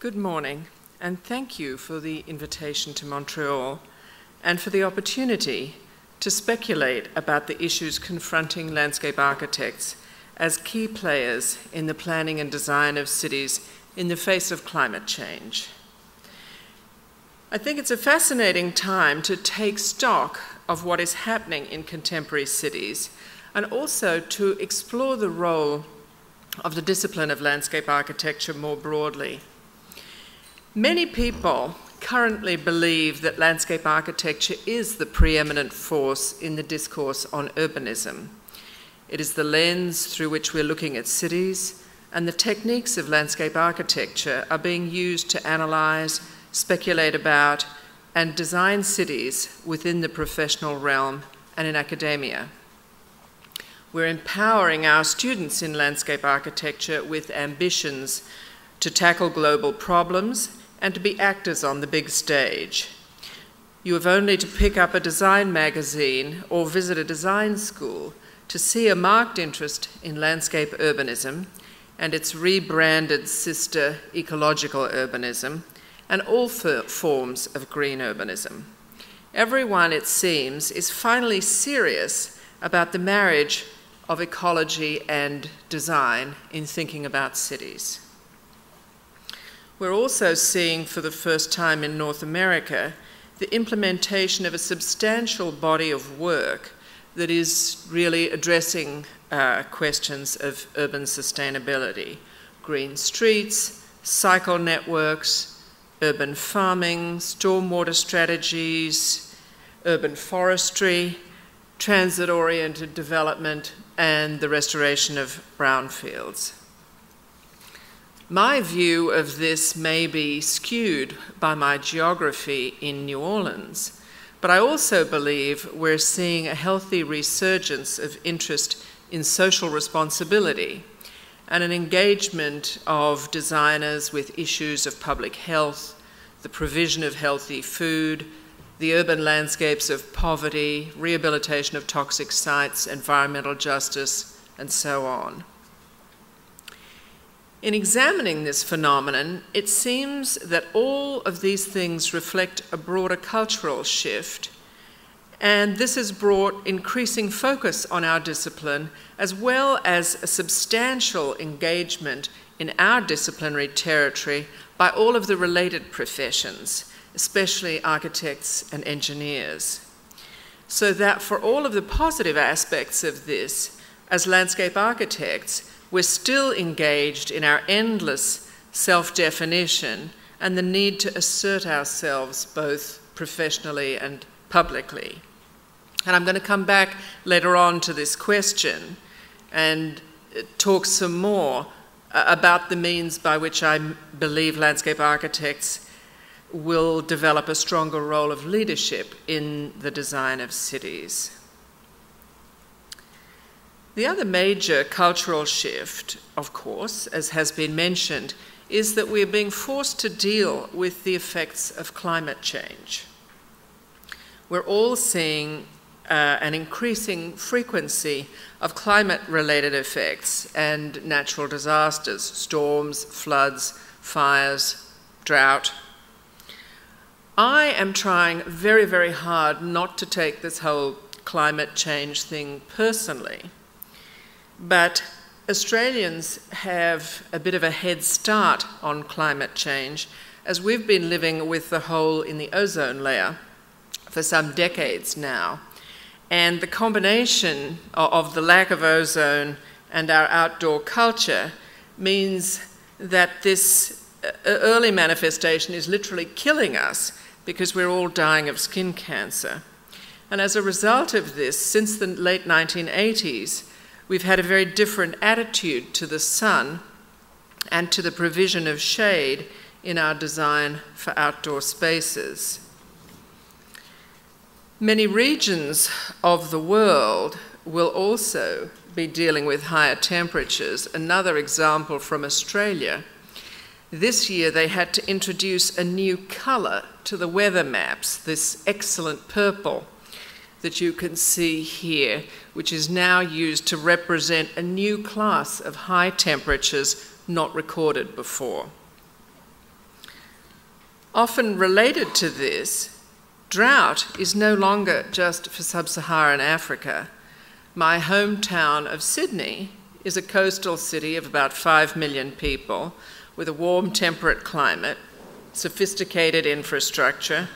Good morning, and thank you for the invitation to Montreal and for the opportunity to speculate about the issues confronting landscape architects as key players in the planning and design of cities in the face of climate change. I think it's a fascinating time to take stock of what is happening in contemporary cities and also to explore the role of the discipline of landscape architecture more broadly. Many people currently believe that landscape architecture is the preeminent force in the discourse on urbanism. It is the lens through which we're looking at cities, and the techniques of landscape architecture are being used to analyse, speculate about, and design cities within the professional realm and in academia. We're empowering our students in landscape architecture with ambitions to tackle global problems and to be actors on the big stage. You have only to pick up a design magazine or visit a design school to see a marked interest in landscape urbanism and its rebranded sister ecological urbanism and all forms of green urbanism. Everyone, it seems, is finally serious about the marriage of ecology and design in thinking about cities. We're also seeing for the first time in North America the implementation of a substantial body of work that is really addressing questions of urban sustainability. Green streets, cycle networks, urban farming, stormwater strategies, urban forestry, transit-oriented development, and the restoration of brownfields. My view of this may be skewed by my geography in New Orleans, but I also believe we're seeing a healthy resurgence of interest in social responsibility and an engagement of designers with issues of public health, the provision of healthy food, the urban landscapes of poverty, rehabilitation of toxic sites, environmental justice, and so on. In examining this phenomenon, it seems that all of these things reflect a broader cultural shift, and this has brought increasing focus on our discipline, as well as a substantial engagement in our disciplinary territory by all of the related professions, especially architects and engineers. So that for all of the positive aspects of this, as landscape architects, we're still engaged in our endless self-definition and the need to assert ourselves both professionally and publicly. And I'm going to come back later on to this question and talk some more about the means by which I believe landscape architects will develop a stronger role of leadership in the design of cities. The other major cultural shift, of course, as has been mentioned, is that we are being forced to deal with the effects of climate change. We're all seeing an increasing frequency of climate-related effects and natural disasters, storms, floods, fires, drought. I am trying very, very hard not to take this whole climate change thing personally. But Australians have a bit of a head start on climate change, as we've been living with the hole in the ozone layer for some decades now. And the combination of the lack of ozone and our outdoor culture means that this early manifestation is literally killing us because we're all dying of skin cancer. And as a result of this, since the late 1980s, we've had a very different attitude to the sun and to the provision of shade in our design for outdoor spaces. Many regions of the world will also be dealing with higher temperatures. Another example from Australia. This year they had to introduce a new colour to the weather maps, this excellent purple that you can see here, which is now used to represent a new class of high temperatures not recorded before. Often related to this, drought is no longer just for sub-Saharan Africa. My hometown of Sydney is a coastal city of about 5 million people with a warm, temperate climate, sophisticated infrastructure.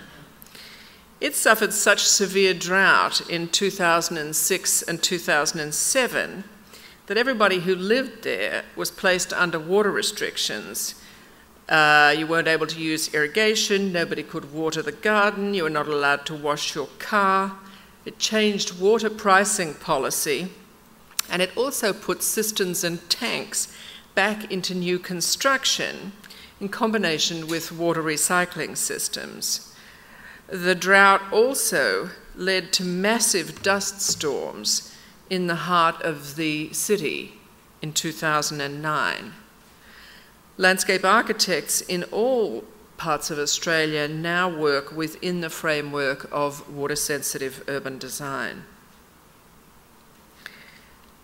It suffered such severe drought in 2006 and 2007 that everybody who lived there was placed under water restrictions. You weren't able to use irrigation, nobody could water the garden, you were not allowed to wash your car. It changed water pricing policy, and it also put cisterns and tanks back into new construction in combination with water recycling systems. The drought also led to massive dust storms in the heart of the city in 2009. Landscape architects in all parts of Australia now work within the framework of water-sensitive urban design.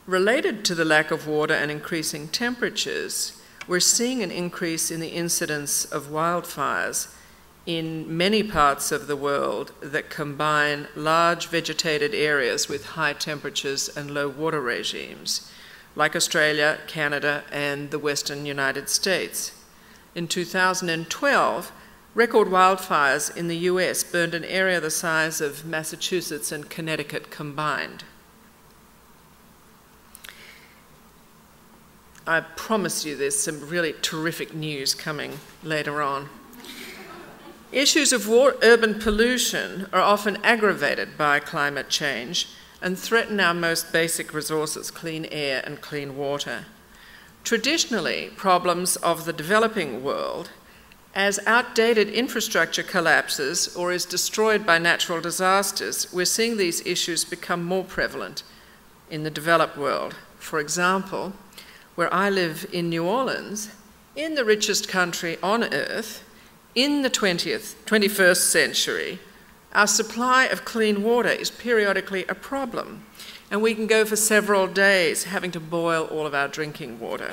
Related to the lack of water and increasing temperatures, we're seeing an increase in the incidence of wildfires in many parts of the world that combine large vegetated areas with high temperatures and low water regimes, like Australia, Canada, and the Western United States. In 2012, record wildfires in the US burned an area the size of Massachusetts and Connecticut combined. I promise you there's some really terrific news coming later on. Issues of urban pollution are often aggravated by climate change and threaten our most basic resources, clean air and clean water. Traditionally, problems of the developing world, as outdated infrastructure collapses or is destroyed by natural disasters, we're seeing these issues become more prevalent in the developed world. For example, where I live in New Orleans, in the richest country on earth, in the 21st century, our supply of clean water is periodically a problem, and we can go for several days having to boil all of our drinking water.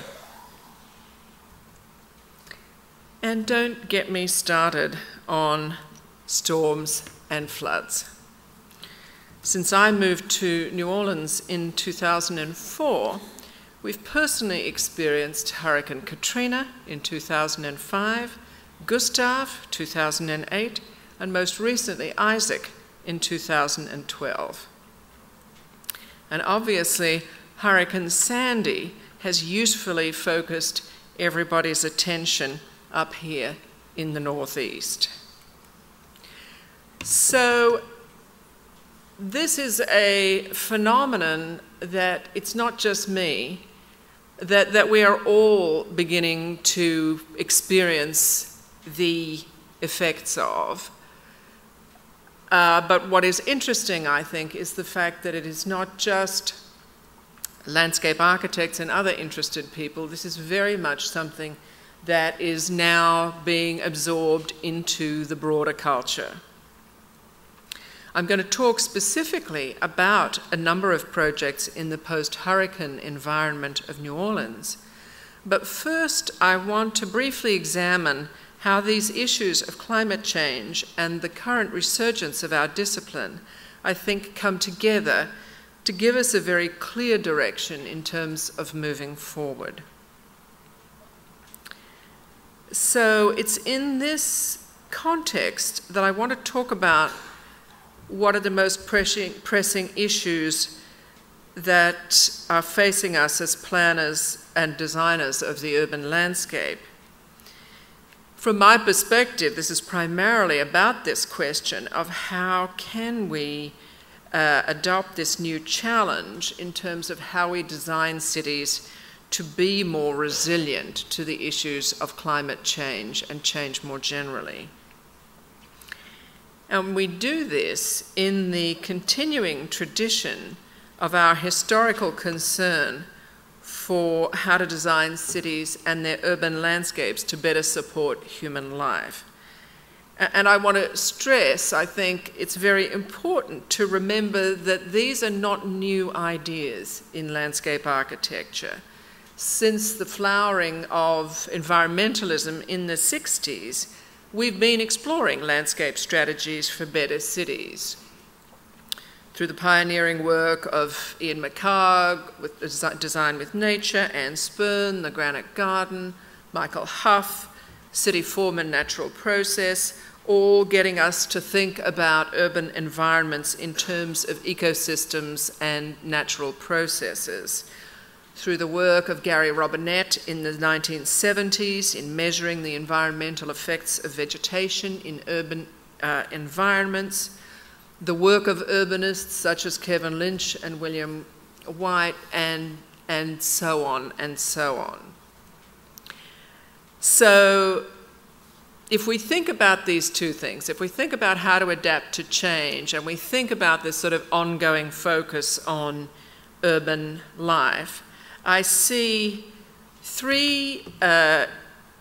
And don't get me started on storms and floods. Since I moved to New Orleans in 2004, we've personally experienced Hurricane Katrina in 2005, Gustav, 2008, and most recently Isaac in 2012. And obviously, Hurricane Sandy has usefully focused everybody's attention up here in the Northeast. So this is a phenomenon that it's not just me, that we are all beginning to experience the effects of. But what is interesting, I think, is the fact that it is not just landscape architects and other interested people. This is very much something that is now being absorbed into the broader culture. I'm going to talk specifically about a number of projects in the post-hurricane environment of New Orleans. But first, I want to briefly examine how these issues of climate change and the current resurgence of our discipline, I think, come together to give us a very clear direction in terms of moving forward. So it's in this context that I want to talk about what are the most pressing issues that are facing us as planners and designers of the urban landscape. From my perspective, this is primarily about this question of how can we adopt this new challenge in terms of how we design cities to be more resilient to the issues of climate change and change more generally. And we do this in the continuing tradition of our historical concern for how to design cities and their urban landscapes to better support human life. And I want to stress, I think it's very important to remember that these are not new ideas in landscape architecture. Since the flowering of environmentalism in the 60s, we've been exploring landscape strategies for better cities. Through the pioneering work of Ian McHarg, with Design with Nature, Anne Spurn, The Granite Garden, Michael Huff, City Form and Natural Process, all getting us to think about urban environments in terms of ecosystems and natural processes. Through the work of Gary Robinette in the 1970s in measuring the environmental effects of vegetation in urban environments, the work of urbanists such as Kevin Lynch and William White, and so on and so on. So if we think about these two things, if we think about how to adapt to change, and we think about this sort of ongoing focus on urban life, I see three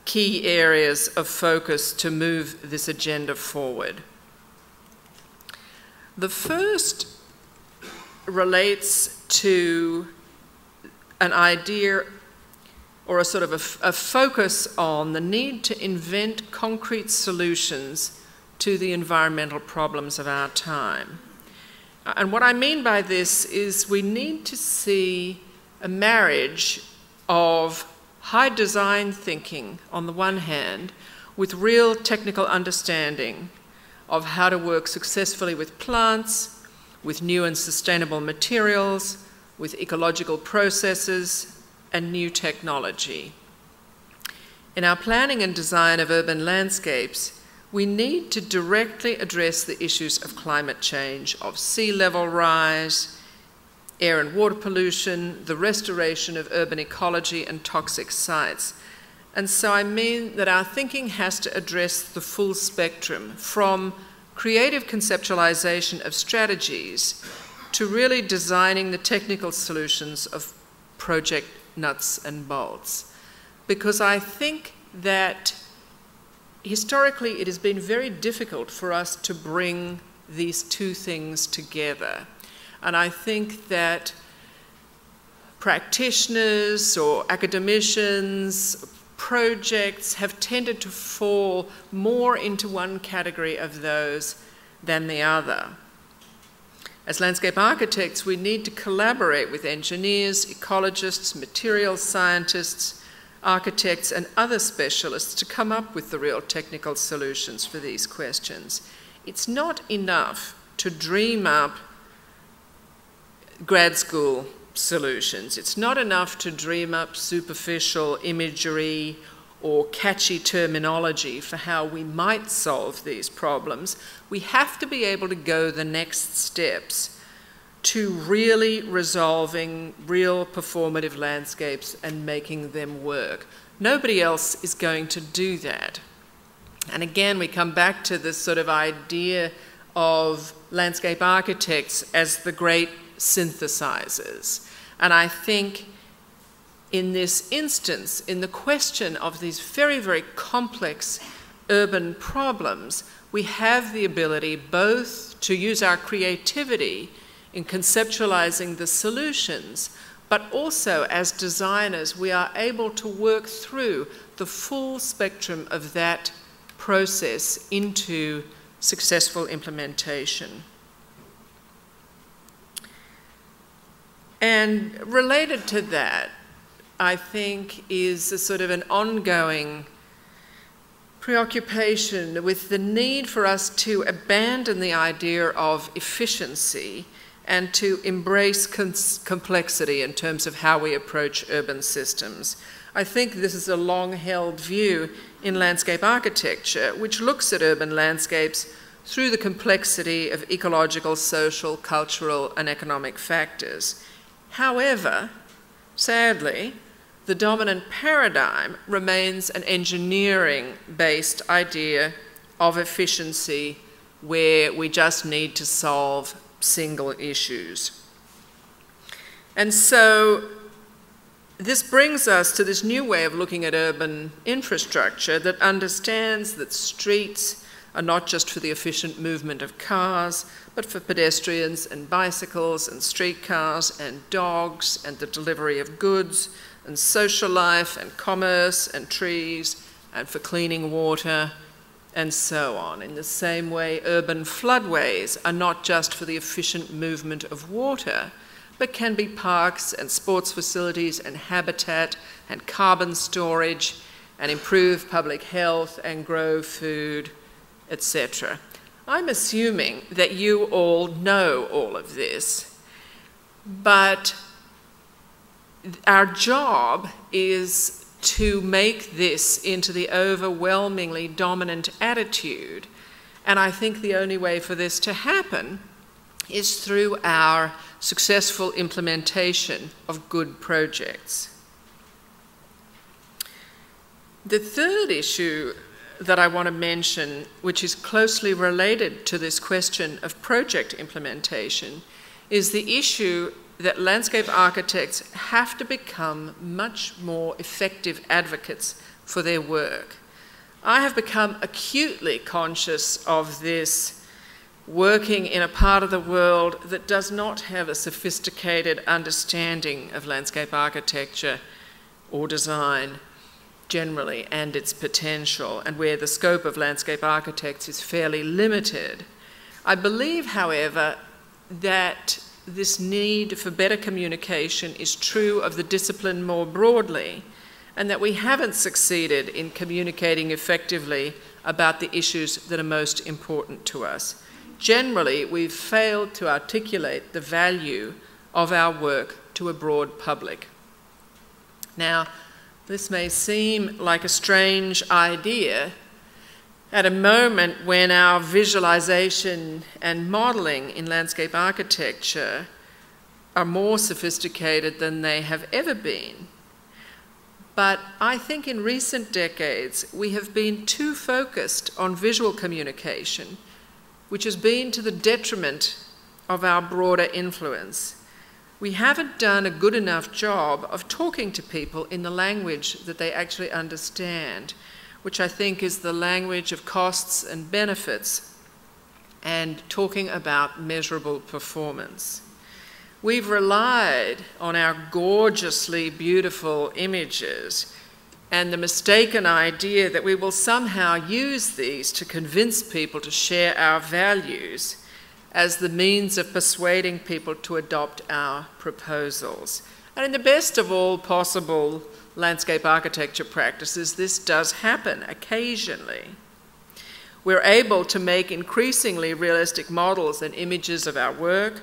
key areas of focus to move this agenda forward. The first relates to an idea or a sort of a focus on the need to invent concrete solutions to the environmental problems of our time. And what I mean by this is we need to see a marriage of high design thinking on the one hand with real technical understanding of how to work successfully with plants, with new and sustainable materials, with ecological processes, and new technology. In our planning and design of urban landscapes, we need to directly address the issues of climate change, of sea level rise, air and water pollution, the restoration of urban ecology and toxic sites. And so I mean that our thinking has to address the full spectrum, from creative conceptualization of strategies to really designing the technical solutions of project nuts and bolts. Because I think that historically it has been very difficult for us to bring these two things together. And I think that practitioners or academicians, projects have tended to fall more into one category of those than the other. As landscape architects, we need to collaborate with engineers, ecologists, materials scientists, architects, and other specialists to come up with the real technical solutions for these questions. It's not enough to dream up grad school solutions. It's not enough to dream up superficial imagery or catchy terminology for how we might solve these problems. We have to be able to go the next steps to really resolving real performative landscapes and making them work. Nobody else is going to do that. And again, we come back to this sort of idea of landscape architects as the great synthesizers. And I think in this instance, in the question of these very, very complex urban problems, we have the ability both to use our creativity in conceptualizing the solutions, but also as designers, we are able to work through the full spectrum of that process into successful implementation. And related to that, I think, is a sort of an ongoing preoccupation with the need for us to abandon the idea of efficiency and to embrace complexity in terms of how we approach urban systems. I think this is a long-held view in landscape architecture, which looks at urban landscapes through the complexity of ecological, social, cultural, and economic factors. However, sadly, the dominant paradigm remains an engineering-based idea of efficiency where we just need to solve single issues. And so this brings us to this new way of looking at urban infrastructure that understands that streets are not just for the efficient movement of cars, but for pedestrians and bicycles and streetcars and dogs and the delivery of goods and social life and commerce and trees and for cleaning water and so on. In the same way, urban floodways are not just for the efficient movement of water, but can be parks and sports facilities and habitat and carbon storage and improve public health and grow food, etc. I'm assuming that you all know all of this, but our job is to make this into the overwhelmingly dominant attitude, and I think the only way for this to happen is through our successful implementation of good projects. The third issue that I want to mention, which is closely related to this question of project implementation, is the issue that landscape architects have to become much more effective advocates for their work. I have become acutely conscious of this working in a part of the world that does not have a sophisticated understanding of landscape architecture or design generally and its potential, and where the scope of landscape architects is fairly limited. I believe, however, that this need for better communication is true of the discipline more broadly, and that we haven't succeeded in communicating effectively about the issues that are most important to us. Generally, we've failed to articulate the value of our work to a broad public. Now, this may seem like a strange idea at a moment when our visualization and modeling in landscape architecture are more sophisticated than they have ever been. But I think in recent decades we have been too focused on visual communication, which has been to the detriment of our broader influence. We haven't done a good enough job of talking to people in the language that they actually understand, which I think is the language of costs and benefits, and talking about measurable performance. We've relied on our gorgeously beautiful images and the mistaken idea that we will somehow use these to convince people to share our values as the means of persuading people to adopt our proposals. And in the best of all possible landscape architecture practices, this does happen occasionally. We're able to make increasingly realistic models and images of our work,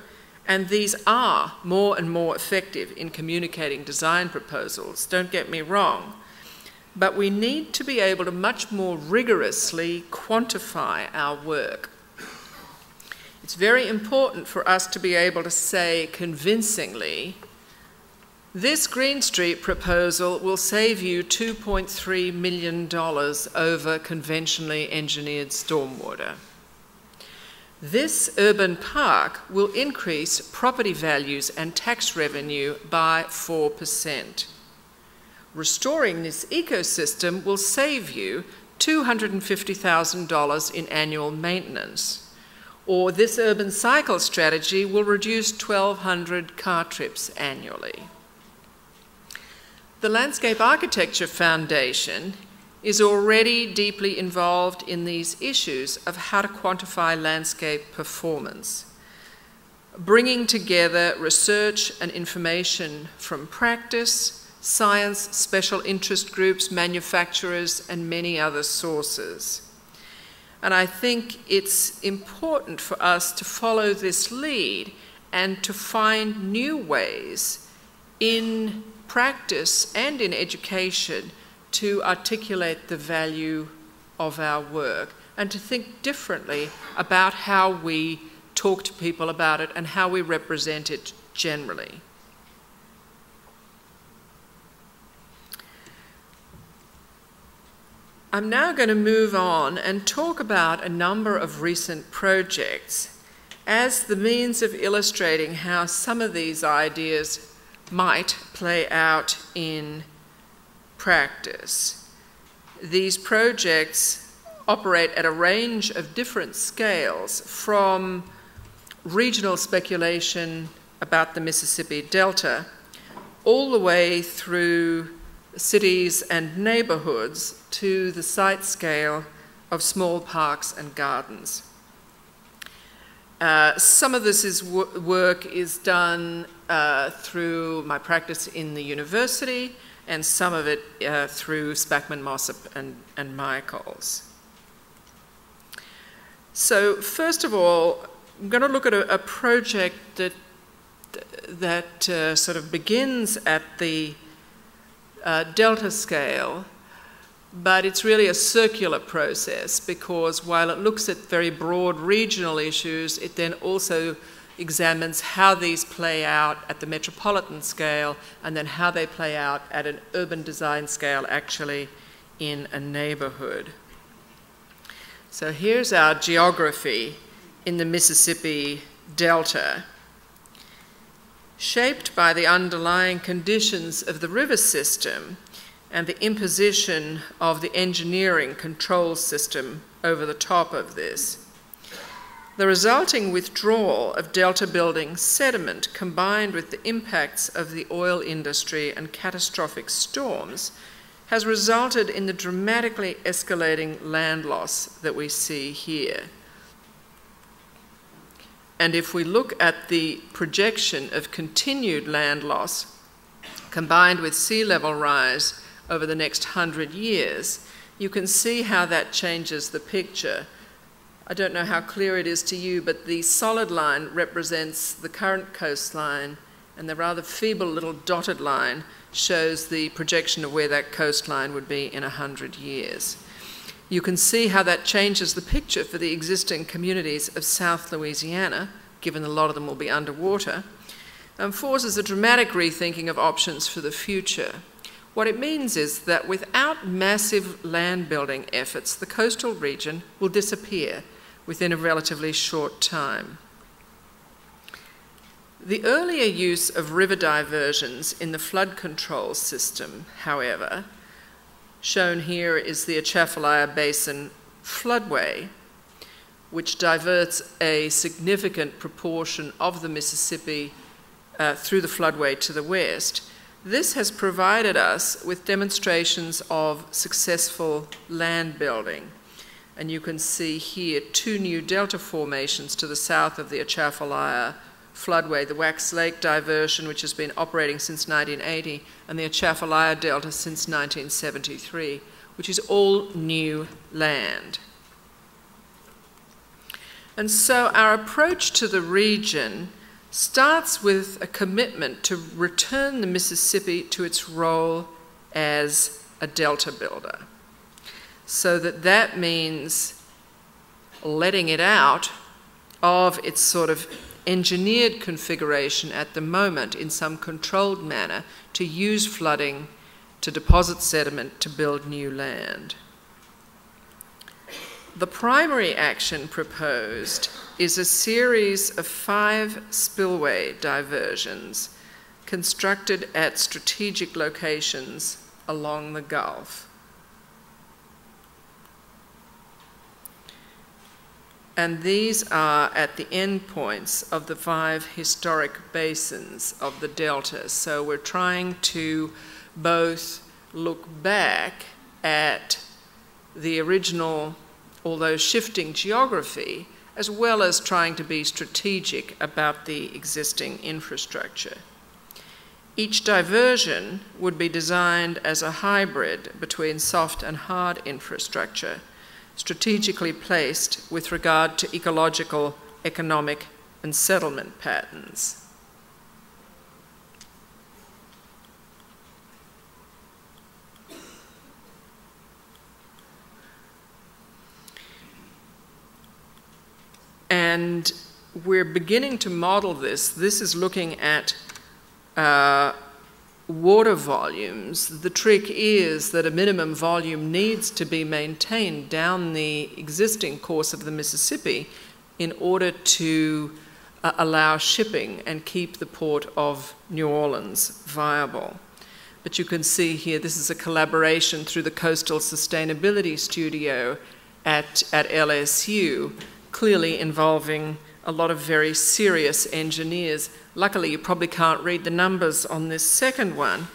and these are more and more effective in communicating design proposals, don't get me wrong. But we need to be able to much more rigorously quantify our work. It's very important for us to be able to say convincingly, this Green Street proposal will save you $2.3 million over conventionally engineered stormwater. This urban park will increase property values and tax revenue by 4%. Restoring this ecosystem will save you $250,000 in annual maintenance. Or this urban cycle strategy will reduce 1,200 car trips annually. The Landscape Architecture Foundation is already deeply involved in these issues of how to quantify landscape performance, bringing together research and information from practice, science, special interest groups, manufacturers, and many other sources. And I think it's important for us to follow this lead and to find new ways in practice and in education to articulate the value of our work and to think differently about how we talk to people about it and how we represent it generally. I'm now going to move on and talk about a number of recent projects as the means of illustrating how some of these ideas might play out in practice. These projects operate at a range of different scales, from regional speculation about the Mississippi Delta all the way through cities and neighborhoods to the site scale of small parks and gardens. Some of this work is done through my practice in the university, and some of it through Spackman Mossop and Michaels. So first of all, I'm going to look at a project that sort of begins at the delta scale, but it's really a circular process, because while it looks at very broad regional issues, it then also examines how these play out at the metropolitan scale, and then how they play out at an urban design scale, actually in a neighborhood. So here's our geography in the Mississippi Delta, shaped by the underlying conditions of the river system and the imposition of the engineering control system over the top of this. The resulting withdrawal of delta building sediment, combined with the impacts of the oil industry and catastrophic storms, has resulted in the dramatically escalating land loss that we see here. And if we look at the projection of continued land loss, combined with sea level rise over the next 100 years, you can see how that changes the picture. I don't know how clear it is to you, but the solid line represents the current coastline, and the rather feeble little dotted line shows the projection of where that coastline would be in 100 years. You can see how that changes the picture for the existing communities of South Louisiana, given a lot of them will be underwater, and forces a dramatic rethinking of options for the future. What it means is that without massive land building efforts, the coastal region will disappear within a relatively short time. The earlier use of river diversions in the flood control system, however, shown here is the Atchafalaya Basin floodway, which diverts a significant proportion of the Mississippi through the floodway to the west. This has provided us with demonstrations of successful land building. And you can see here two new delta formations to the south of the Atchafalaya floodway, the Wax Lake diversion, which has been operating since 1980, and the Atchafalaya Delta since 1973, which is all new land. And so our approach to the region starts with a commitment to return the Mississippi to its role as a delta builder. So that means letting it out of its sort of engineered configuration at the moment in some controlled manner to use flooding to deposit sediment to build new land. The primary action proposed is a series of 5 spillway diversions constructed at strategic locations along the Gulf. And these are at the endpoints of the 5 historic basins of the Delta. So we're trying to both look back at the original, although shifting geography, as well as trying to be strategic about the existing infrastructure. Each diversion would be designed as a hybrid between soft and hard infrastructure, strategically placed with regard to ecological, economic, and settlement patterns. And we're beginning to model this. This is looking at water volumes. The trick is that a minimum volume needs to be maintained down the existing course of the Mississippi in order to allow shipping and keep the port of New Orleans viable. But you can see here, this is a collaboration through the Coastal Sustainability Studio at LSU, clearly involving a lot of very serious engineers. Luckily, you probably can't read the numbers on this second one,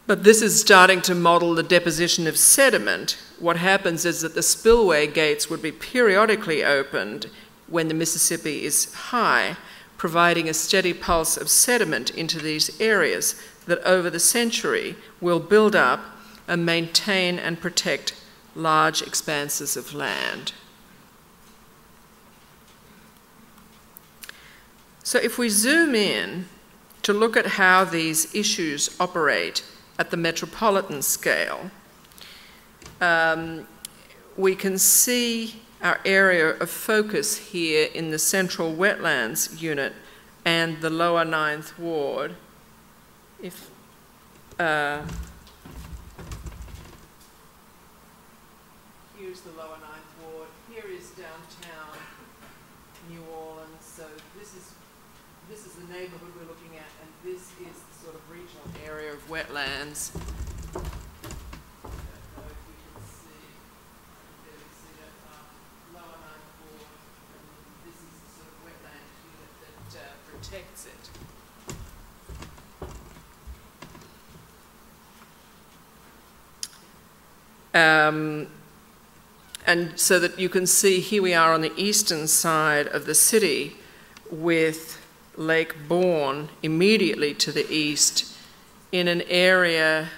but this is starting to model the deposition of sediment what happens is that the spillway gates would be periodically opened when the Mississippi is high, providing a steady pulse of sediment into these areas that over the century will build up and maintain and protect large expanses of land. So if we zoom in to look at how these issues operate at the metropolitan scale, we can see our area of focus here in the Central Wetlands Unit and the Lower Ninth Ward. If here's the Lower Ninth Ward, here is downtown New Orleans. So this is the neighborhood we're looking at, and this is the sort of regional area of wetlands. Protects it. And so that you can see here we are on the eastern side of the city with Lake Bourne immediately to the east in an area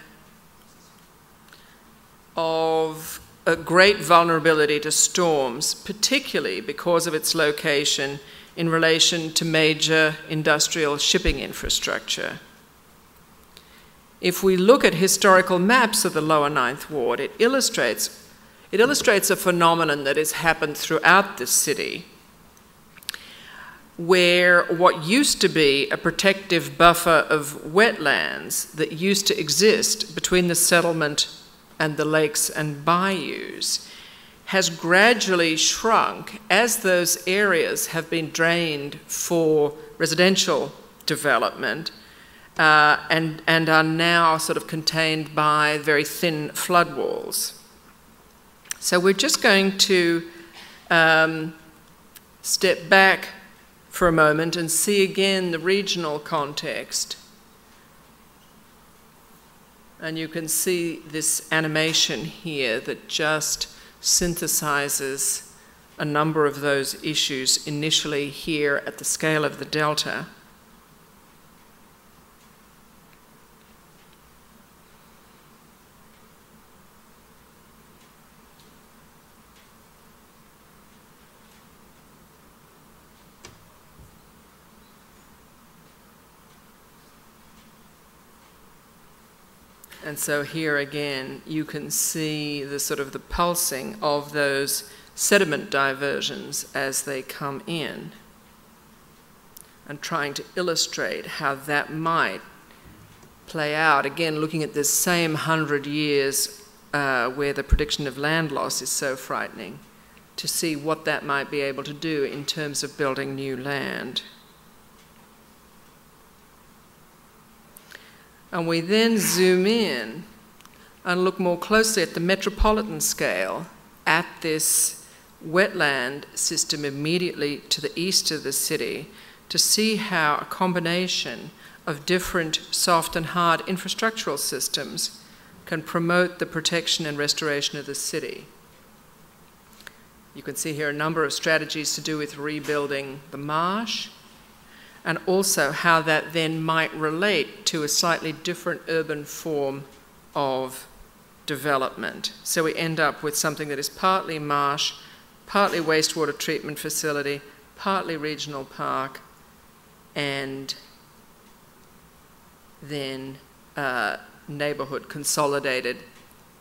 of a great vulnerability to storms, particularly because of its location in relation to major industrial shipping infrastructure. If we look at historical maps of the Lower Ninth Ward, it illustrates a phenomenon that has happened throughout the city, where what used to be a protective buffer of wetlands that used to exist between the settlement and the lakes and bayous has gradually shrunk as those areas have been drained for residential development and are now sort of contained by very thin flood walls. So we're just going to step back for a moment and see again the regional context. And you can see this animation here that just synthesizes a number of those issues initially here at the scale of the Delta. And so here again, you can see the sort of the pulsing of those sediment diversions as they come in, and trying to illustrate how that might play out. Again, looking at this same 100 years where the prediction of land loss is so frightening, to see what that might be able to do in terms of building new land. And we then zoom in and look more closely at the metropolitan scale at this wetland system immediately to the east of the city to see how a combination of different soft and hard infrastructural systems can promote the protection and restoration of the city. You can see here a number of strategies to do with rebuilding the marsh, and also how that then might relate to a slightly different urban form of development. So we end up with something that is partly marsh, partly wastewater treatment facility, partly regional park, and then neighbourhood consolidated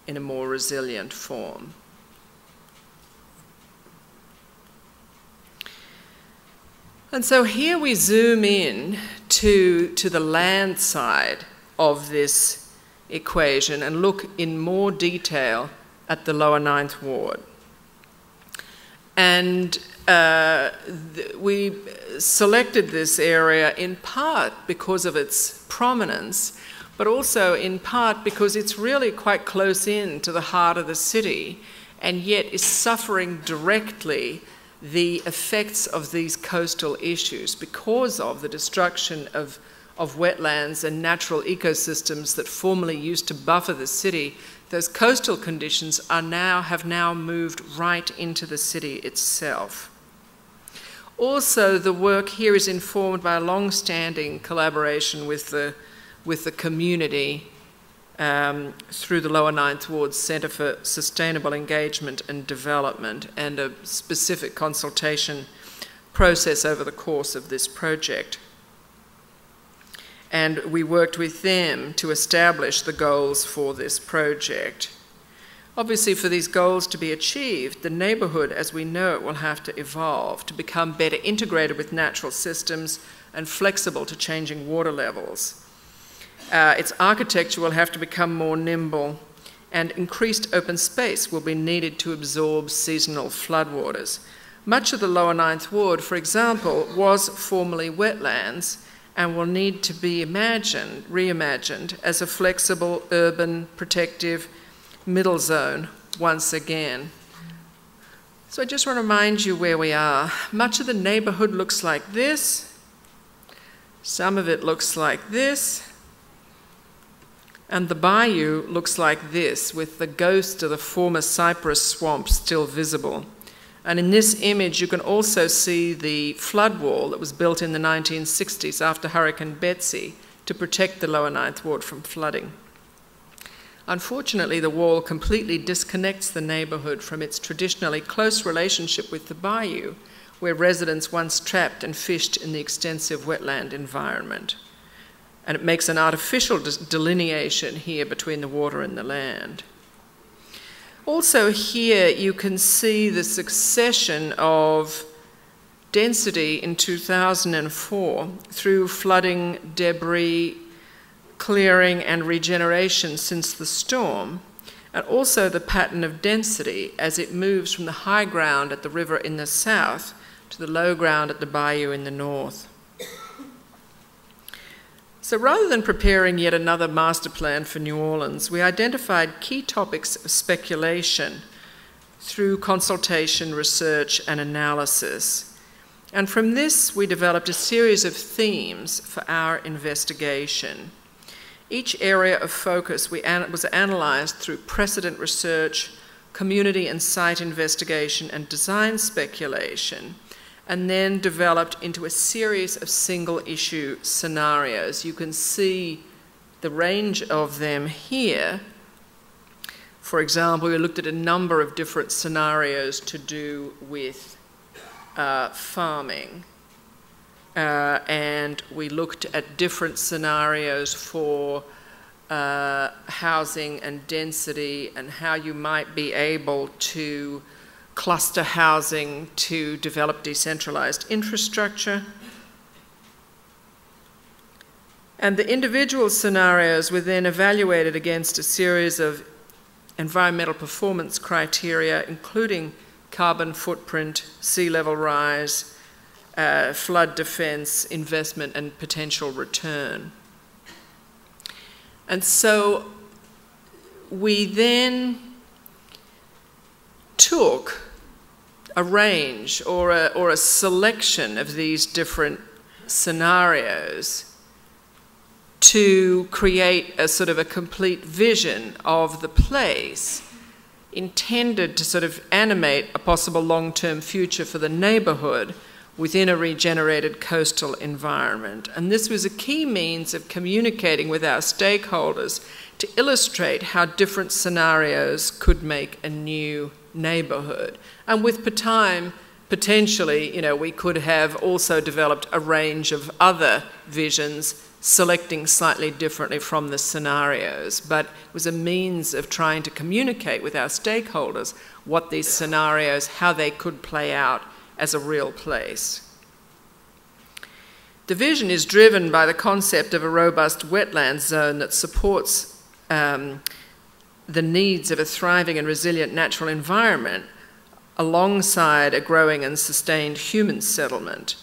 in a more resilient form. And so here we zoom in to the land side of this equation and look in more detail at the Lower Ninth Ward. And we selected this area in part because of its prominence, but also in part because it's really quite close in to the heart of the city, and yet is suffering directly the effects of these coastal issues because of the destruction of of wetlands and natural ecosystems that formerly used to buffer the city, those coastal conditions have now moved right into the city itself. Also, the work here is informed by a long-standing collaboration with the community through the Lower Ninth Ward Centre for Sustainable Engagement and Development, and a specific consultation process over the course of this project. And we worked with them to establish the goals for this project. Obviously, for these goals to be achieved, the neighbourhood as we know it will have to evolve to become better integrated with natural systems and flexible to changing water levels. Its architecture will have to become more nimble, and increased open space will be needed to absorb seasonal floodwaters. Much of the Lower Ninth Ward, for example, was formerly wetlands and will need to be reimagined as a flexible, urban, protective middle zone once again. So I just want to remind you where we are. Much of the neighbourhood looks like this. Some of it looks like this. And the bayou looks like this, with the ghost of the former cypress swamp still visible. And in this image, you can also see the flood wall that was built in the 1960s after Hurricane Betsy to protect the Lower Ninth Ward from flooding. Unfortunately, the wall completely disconnects the neighbourhood from its traditionally close relationship with the bayou, where residents once trapped and fished in the extensive wetland environment. And it makes an artificial delineation here between the water and the land. Also here you can see the succession of density in 2004 through flooding, debris, clearing and regeneration since the storm, and also the pattern of density as it moves from the high ground at the river in the south to the low ground at the bayou in the north. So rather than preparing yet another master plan for New Orleans, we identified key topics of speculation through consultation, research, and analysis. And from this, we developed a series of themes for our investigation. Each area of focus was analysed through precedent research, community and site investigation, and design speculation, and then developed into a series of single-issue scenarios. You can see the range of them here. For example, we looked at a number of different scenarios to do with farming. And we looked at different scenarios for housing and density and how you might be able to cluster housing to develop decentralized infrastructure. And the individual scenarios were then evaluated against a series of environmental performance criteria, including carbon footprint, sea level rise, flood defense, investment, and potential return. And so we then took a range or a selection of these different scenarios to create a sort of a complete vision of the place intended to sort of animate a possible long-term future for the neighbourhood within a regenerated coastal environment. And this was a key means of communicating with our stakeholders to illustrate how different scenarios could make a new neighbourhood. And with time, potentially, you know, we could have also developed a range of other visions, selecting slightly differently from the scenarios. But it was a means of trying to communicate with our stakeholders what these scenarios, how they could play out as a real place. The vision is driven by the concept of a robust wetland zone that supports the needs of a thriving and resilient natural environment alongside a growing and sustained human settlement.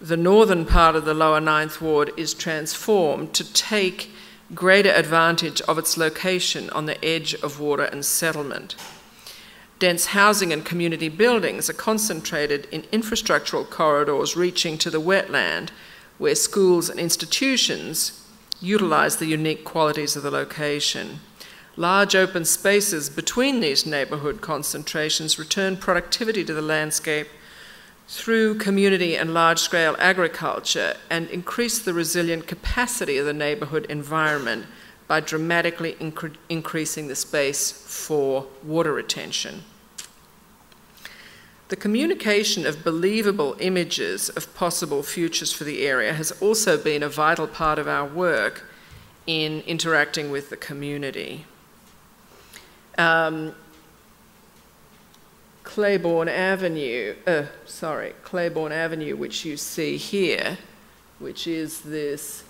The northern part of the Lower Ninth Ward is transformed to take greater advantage of its location on the edge of water and settlement. Dense housing and community buildings are concentrated in infrastructural corridors reaching to the wetland, where schools and institutions utilize the unique qualities of the location. Large open spaces between these neighborhood concentrations return productivity to the landscape through community and large-scale agriculture and increase the resilient capacity of the neighborhood environment by dramatically increasing the space for water retention. The communication of believable images of possible futures for the area has also been a vital part of our work in interacting with the community. Claiborne Avenue, which you see here, which is this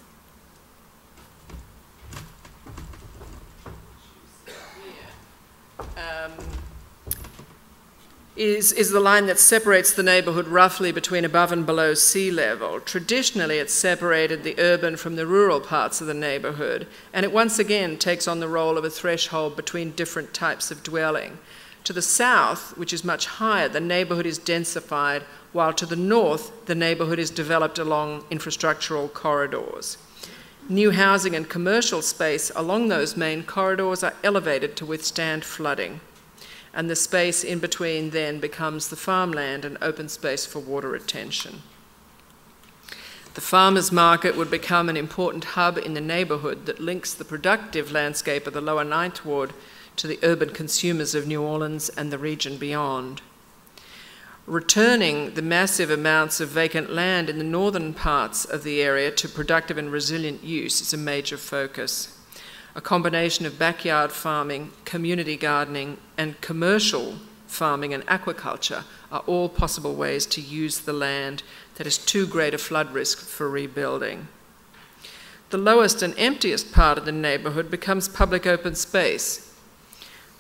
is the line that separates the neighbourhood roughly between above and below sea level. Traditionally, it separated the urban from the rural parts of the neighbourhood, and it once again takes on the role of a threshold between different types of dwelling. To the south, which is much higher, the neighbourhood is densified, while to the north, the neighbourhood is developed along infrastructural corridors. New housing and commercial space along those main corridors are elevated to withstand flooding, and the space in between then becomes the farmland and open space for water retention. The farmers' market would become an important hub in the neighbourhood that links the productive landscape of the lower Ninth Ward to the urban consumers of New Orleans and the region beyond. Returning the massive amounts of vacant land in the northern parts of the area to productive and resilient use is a major focus. A combination of backyard farming, community gardening, and commercial farming and aquaculture are all possible ways to use the land that is too great a flood risk for rebuilding. The lowest and emptiest part of the neighbourhood becomes public open space.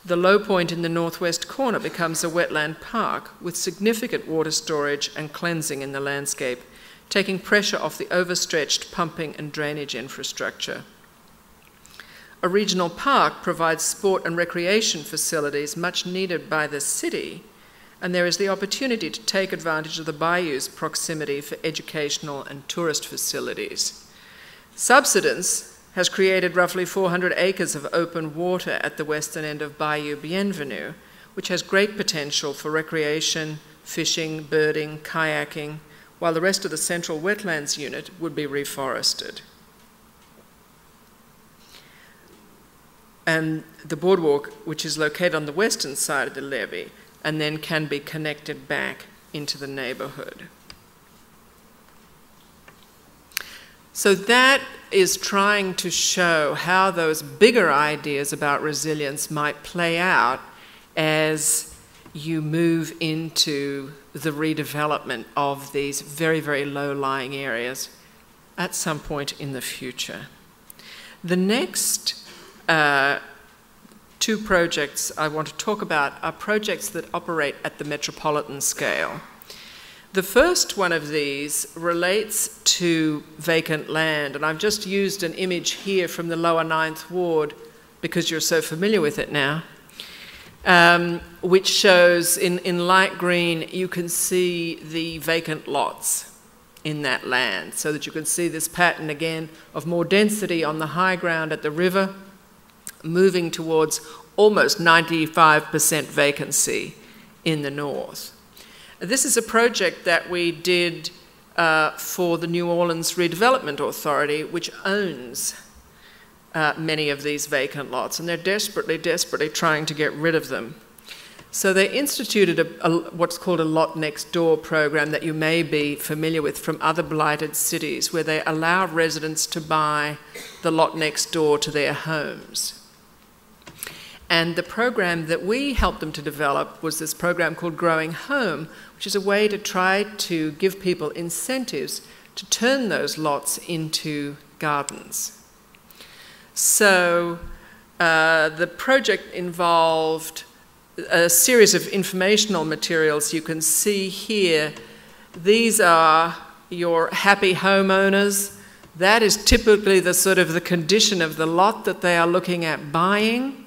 The low point in the northwest corner becomes a wetland park with significant water storage and cleansing in the landscape, taking pressure off the overstretched pumping and drainage infrastructure. A regional park provides sport and recreation facilities much needed by the city, and there is the opportunity to take advantage of the bayou's proximity for educational and tourist facilities. Subsidence has created roughly 400 acres of open water at the western end of Bayou Bienvenue, which has great potential for recreation, fishing, birding, kayaking, while the rest of the central wetlands unit would be reforested. And the boardwalk, which is located on the western side of the levee, and then can be connected back into the neighbourhood. So that is trying to show how those bigger ideas about resilience might play out as you move into the redevelopment of these very, very low-lying areas at some point in the future. The next two projects I want to talk about are projects that operate at the metropolitan scale. The first one of these relates to vacant land, and I've just used an image here from the lower Ninth Ward because you're so familiar with it now, which shows in light green you can see the vacant lots in that land, so that you can see this pattern again of more density on the high ground at the river, moving towards almost 95% vacancy in the north. This is a project that we did for the New Orleans Redevelopment Authority, which owns many of these vacant lots, and they're desperately, desperately trying to get rid of them. So they instituted what's called a lot next door program that you may be familiar with from other blighted cities, where they allow residents to buy the lot next door to their homes. And the program that we helped them to develop was this program called Growing Home, which is a way to try to give people incentives to turn those lots into gardens. So the project involved a series of informational materials. You can see here, these are your happy homeowners. That is typically the sort of the condition of the lot that they are looking at buying.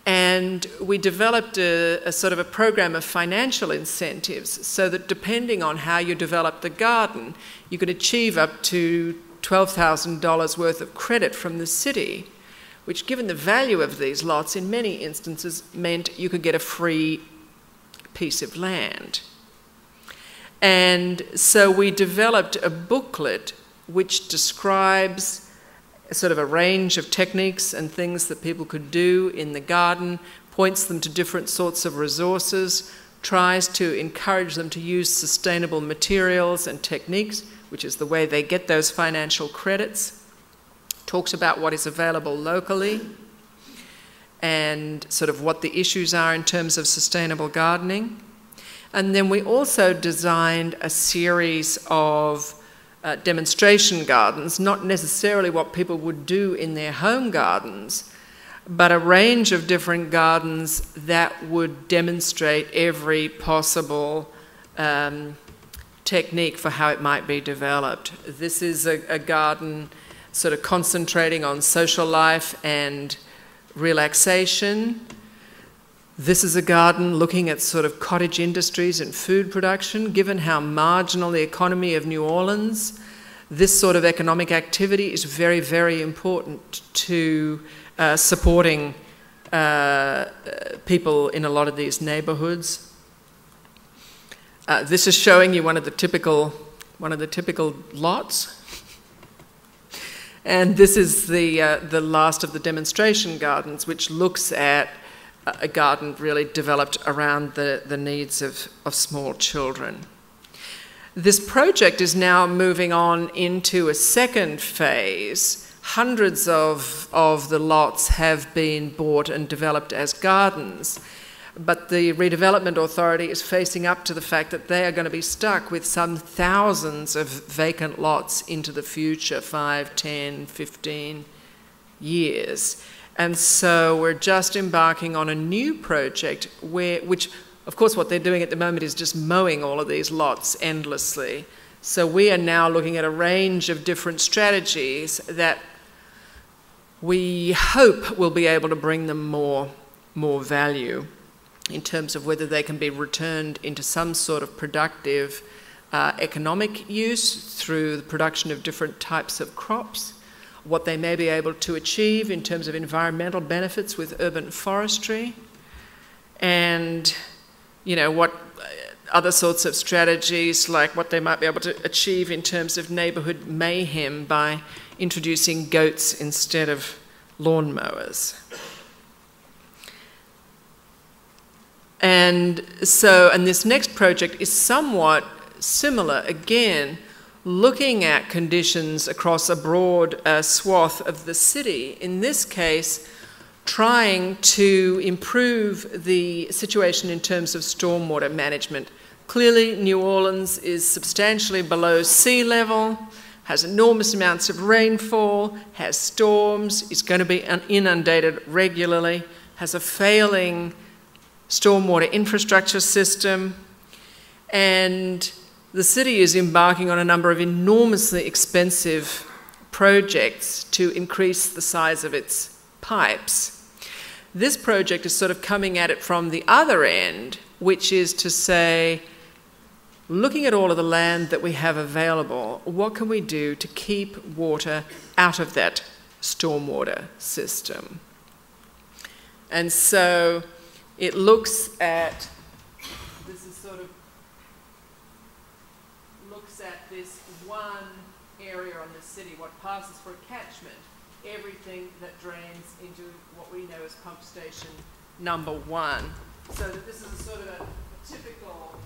And we developed a sort of a program of financial incentives so that depending on how you develop the garden, you could achieve up to $12,000 worth of credit from the city, which, given the value of these lots, in many instances meant you could get a free piece of land. And so we developed a booklet which describes sort of a range of techniques and things that people could do in the garden, points them to different sorts of resources, tries to encourage them to use sustainable materials and techniques, which is the way they get those financial credits, talks about what is available locally and sort of what the issues are in terms of sustainable gardening. And then we also designed a series of demonstration gardens, not necessarily what people would do in their home gardens, but a range of different gardens that would demonstrate every possible technique for how it might be developed. This is a garden sort of concentrating on social life and relaxation. This is a garden looking at sort of cottage industries and food production. Given how marginal the economy of New Orleans, this sort of economic activity is very, very important to supporting people in a lot of these neighborhoods. This is showing you one of the typical lots. And this is the last of the demonstration gardens, which looks at a garden really developed around the needs of small children. This project is now moving on into a second phase. Hundreds of the lots have been bought and developed as gardens, but the Redevelopment Authority is facing up to the fact that they are going to be stuck with some thousands of vacant lots into the future, 5, 10, 15 years. And so we're just embarking on a new project which, of course, what they're doing at the moment is just mowing all of these lots endlessly. So we are now looking at a range of different strategies that we hope will be able to bring them more value in terms of whether they can be returned into some sort of productive economic use through the production of different types of crops, what they may be able to achieve in terms of environmental benefits with urban forestry, and what other sorts of strategies, like what they might be able to achieve in terms of neighbourhood mayhem by introducing goats instead of lawnmowers. And this next project is somewhat similar, again, looking at conditions across a broad swath of the city. In this case, trying to improve the situation in terms of stormwater management. Clearly, New Orleans is substantially below sea level, has enormous amounts of rainfall, has storms, is going to be inundated regularly, has a failing stormwater infrastructure system, and the city is embarking on a number of enormously expensive projects to increase the size of its pipes. This project is sort of coming at it from the other end, which is to say, looking at all of the land that we have available, what can we do to keep water out of that stormwater system? And so it looks at, this one area on the city, what passes for a catchment, everything that drains into what we know as pump station number 1. So that this is a sort of a typical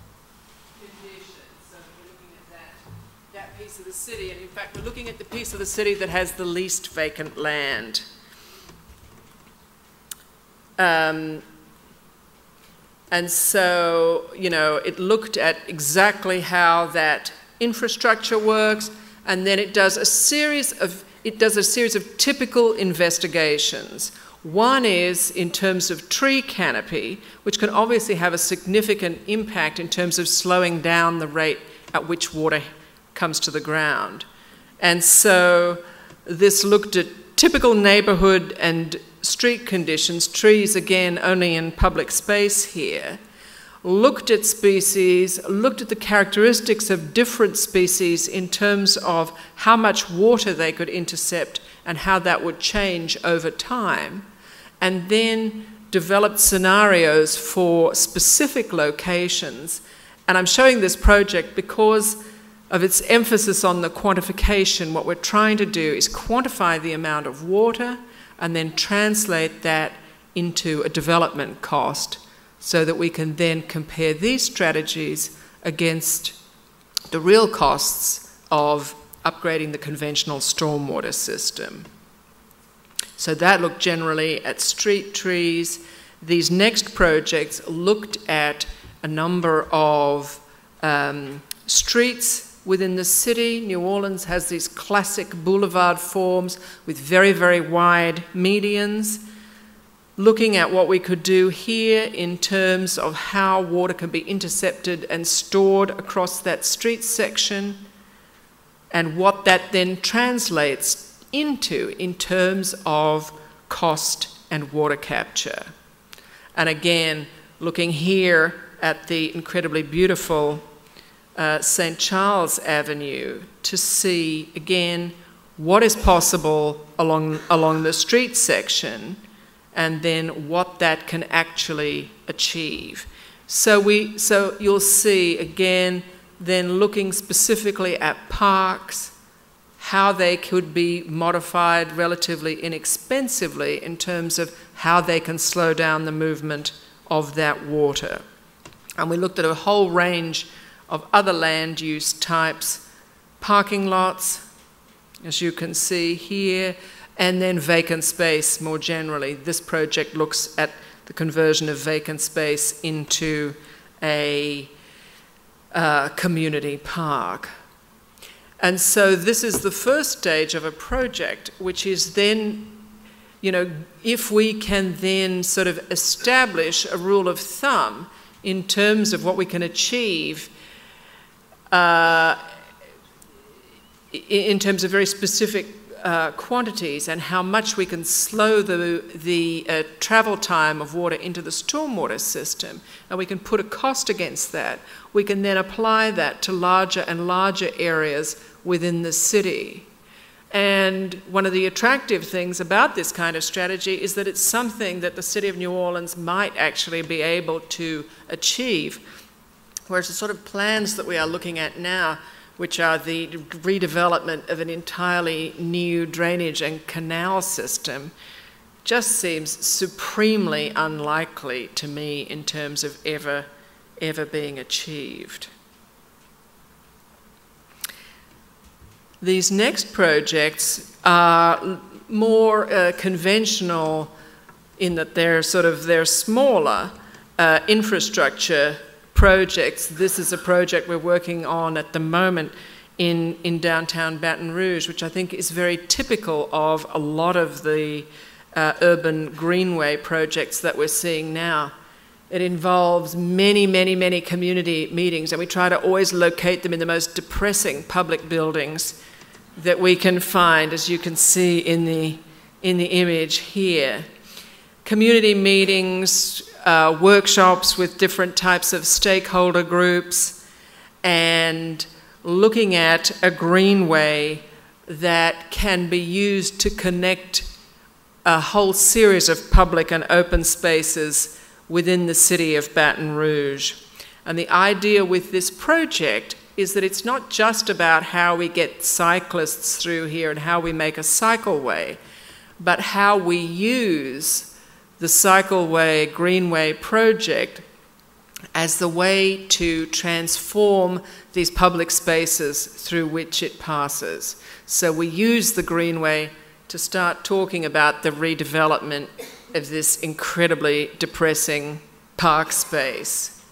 condition. So we're looking at that piece of the city, and in fact we're looking at the piece of the city that has the least vacant land. And so, it looked at exactly how that infrastructure works, and then it does a series of typical investigations. One is in terms of tree canopy, which can obviously have a significant impact in terms of slowing down the rate at which water comes to the ground. And so this looked at typical neighbourhood and street conditions, trees again only in public space here, looked at species, looked at the characteristics of different species in terms of how much water they could intercept and how that would change over time, and then developed scenarios for specific locations. And I'm showing this project because of its emphasis on the quantification. What we're trying to do is quantify the amount of water and then translate that into a development cost so that we can then compare these strategies against the real costs of upgrading the conventional stormwater system. So that looked generally at street trees. These next projects looked at a number of streets within the city. New Orleans has these classic boulevard forms with very, very wide medians. Looking at what we could do here in terms of how water can be intercepted and stored across that street section, and what that then translates into in terms of cost and water capture. And again, looking here at the incredibly beautiful St. Charles Avenue to see, again, what is possible along the street section, and then what that can actually achieve. So you'll see, again, then looking specifically at parks, how they could be modified relatively inexpensively in terms of how they can slow down the movement of that water. And we looked at a whole range of other land use types, parking lots, as you can see here, and then vacant space more generally. This project looks at the conversion of vacant space into a community park. And so this is the first stage of a project, which is then, you know, if we can then sort of establish a rule of thumb in terms of what we can achieve in terms of very specific quantities, and how much we can slow the travel time of water into the stormwater system, and we can put a cost against that. We can then apply that to larger and larger areas within the city. And one of the attractive things about this kind of strategy is that it's something that the City of New Orleans might actually be able to achieve, whereas the sort of plans that we are looking at now, which are the redevelopment of an entirely new drainage and canal system, just seems supremely unlikely to me in terms of ever being achieved. These next projects are more conventional in that they're smaller infrastructure projects. This is a project we're working on at the moment in downtown Baton Rouge, which I think is very typical of a lot of the urban greenway projects that we're seeing now. It involves many, many, many community meetings, and we try to always locate them in the most depressing public buildings that we can find, as you can see in the image here. Community meetings, workshops with different types of stakeholder groups, and looking at a greenway that can be used to connect a whole series of public and open spaces within the city of Baton Rouge. And the idea with this project is that it's not just about how we get cyclists through here and how we make a cycleway, but how we use the cycleway greenway project as the way to transform these public spaces through which it passes. So we use the greenway to start talking about the redevelopment of this incredibly depressing park space.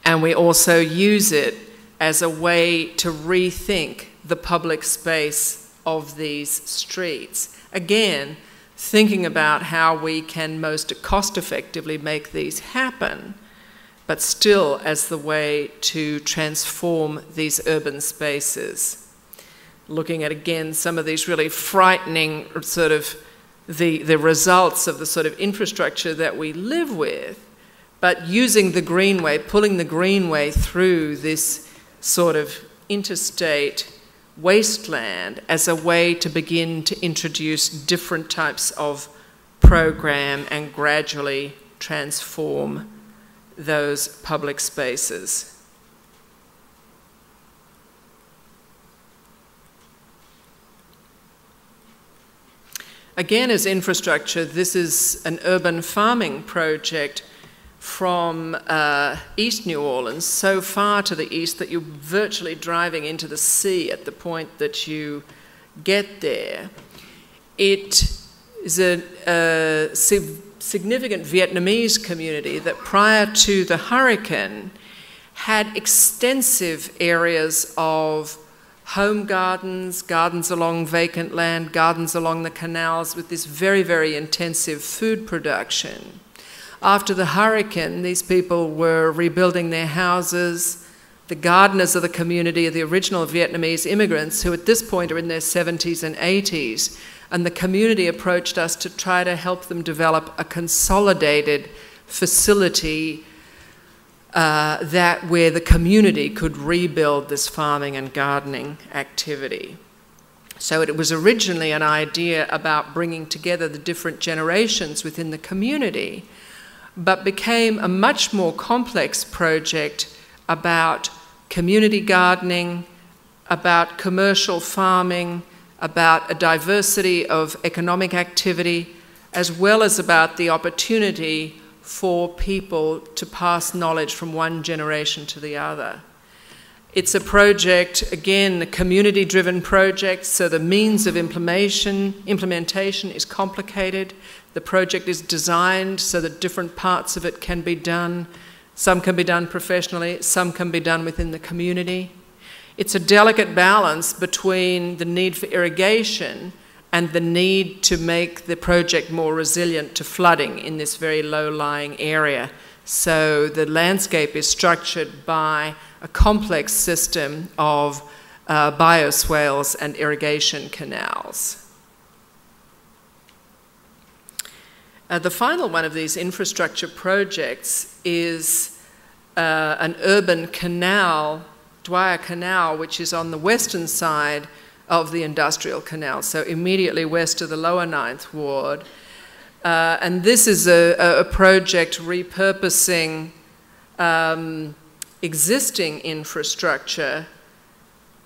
And we also use it as a way to rethink the public space of these streets. Again, thinking about how we can most cost-effectively make these happen, but still as the way to transform these urban spaces. looking at, again, some of these really frightening sort of the results of the sort of infrastructure that we live with, but using the greenway, pulling the greenway through this sort of interstate wasteland as a way to begin to introduce different types of program and gradually transform those public spaces. Again, as infrastructure, this is an urban farming project from East New Orleans, so far to the east that you're virtually driving into the sea at the point that you get there. It is a significant Vietnamese community that prior to the hurricane had extensive areas of home gardens, gardens along vacant land, gardens along the canals with this very, very intensive food production. After the hurricane, these people were rebuilding their houses. The gardeners of the community are the original Vietnamese immigrants who at this point are in their 70s and 80s, and the community approached us to try to help them develop a consolidated facility where the community could rebuild this farming and gardening activity. So it was originally an idea about bringing together the different generations within the community, but became a much more complex project about community gardening, about commercial farming, about a diversity of economic activity, as well as about the opportunity for people to pass knowledge from one generation to the other. It's a project, again, a community-driven project, so the means of implementation is complicated. The project is designed so that different parts of it can be done. Some can be done professionally, some can be done within the community. It's a delicate balance between the need for irrigation and the need to make the project more resilient to flooding in this very low-lying area. So the landscape is structured by a complex system of bioswales and irrigation canals. The final one of these infrastructure projects is an urban canal, Dwyer Canal, which is on the western side of the industrial canal, so immediately west of the lower Ninth Ward. And this is a project repurposing existing infrastructure,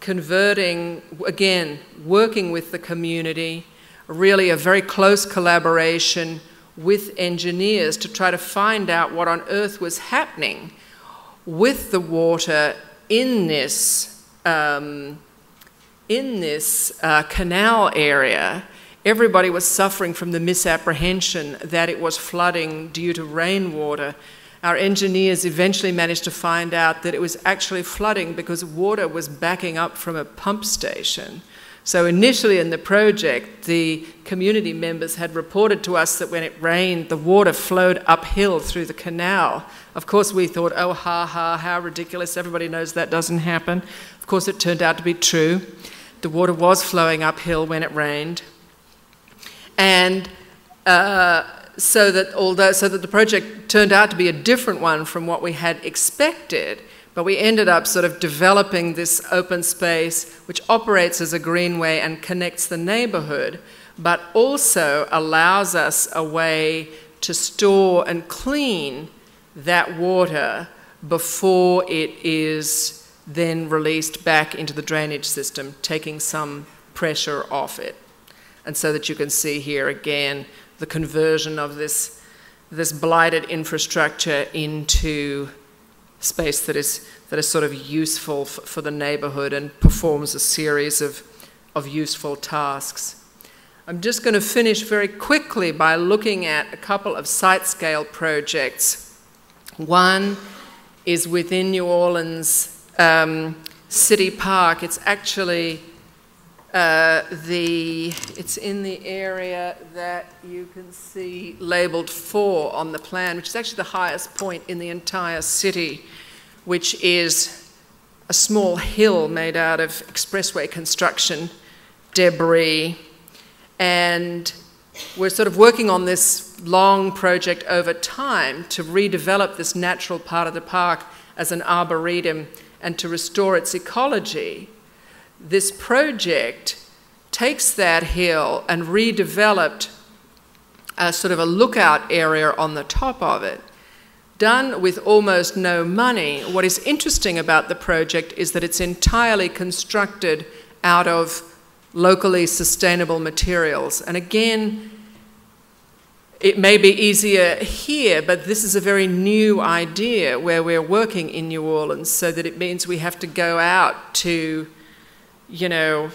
converting, again, working with the community, really a very close collaboration with engineers to try to find out what on earth was happening with the water in this canal area. Everybody was suffering from the misapprehension that it was flooding due to rainwater. Our engineers eventually managed to find out that it was actually flooding because water was backing up from a pump station. So initially in the project, the community members had reported to us that when it rained, the water flowed uphill through the canal. Of course, we thought, oh, ha, ha, how ridiculous. Everybody knows that doesn't happen. Of course, it turned out to be true. The water was flowing uphill when it rained. And so that the project turned out to be a different one from what we had expected, but we ended up sort of developing this open space which operates as a greenway and connects the neighborhood, but also allows us a way to store and clean that water before it is then released back into the drainage system, taking some pressure off it. And so that you can see here again the conversion of this blighted infrastructure into space that is sort of useful for the neighborhood and performs a series of useful tasks. I'm just going to finish very quickly by looking at a couple of site-scale projects. One is within New Orleans City Park. It's actually it's in the area that you can see labeled 4 on the plan, which is actually the highest point in the entire city, which is a small hill made out of expressway construction debris. And we're sort of working on this long project over time to redevelop this natural part of the park as an arboretum and to restore its ecology. This project takes that hill and redeveloped a sort of a lookout area on the top of it, done with almost no money. What is interesting about the project is that it's entirely constructed out of locally sustainable materials. And again, it may be easier here, but this is a very new idea where we're working in New Orleans, so that it means we have to go out to, you know,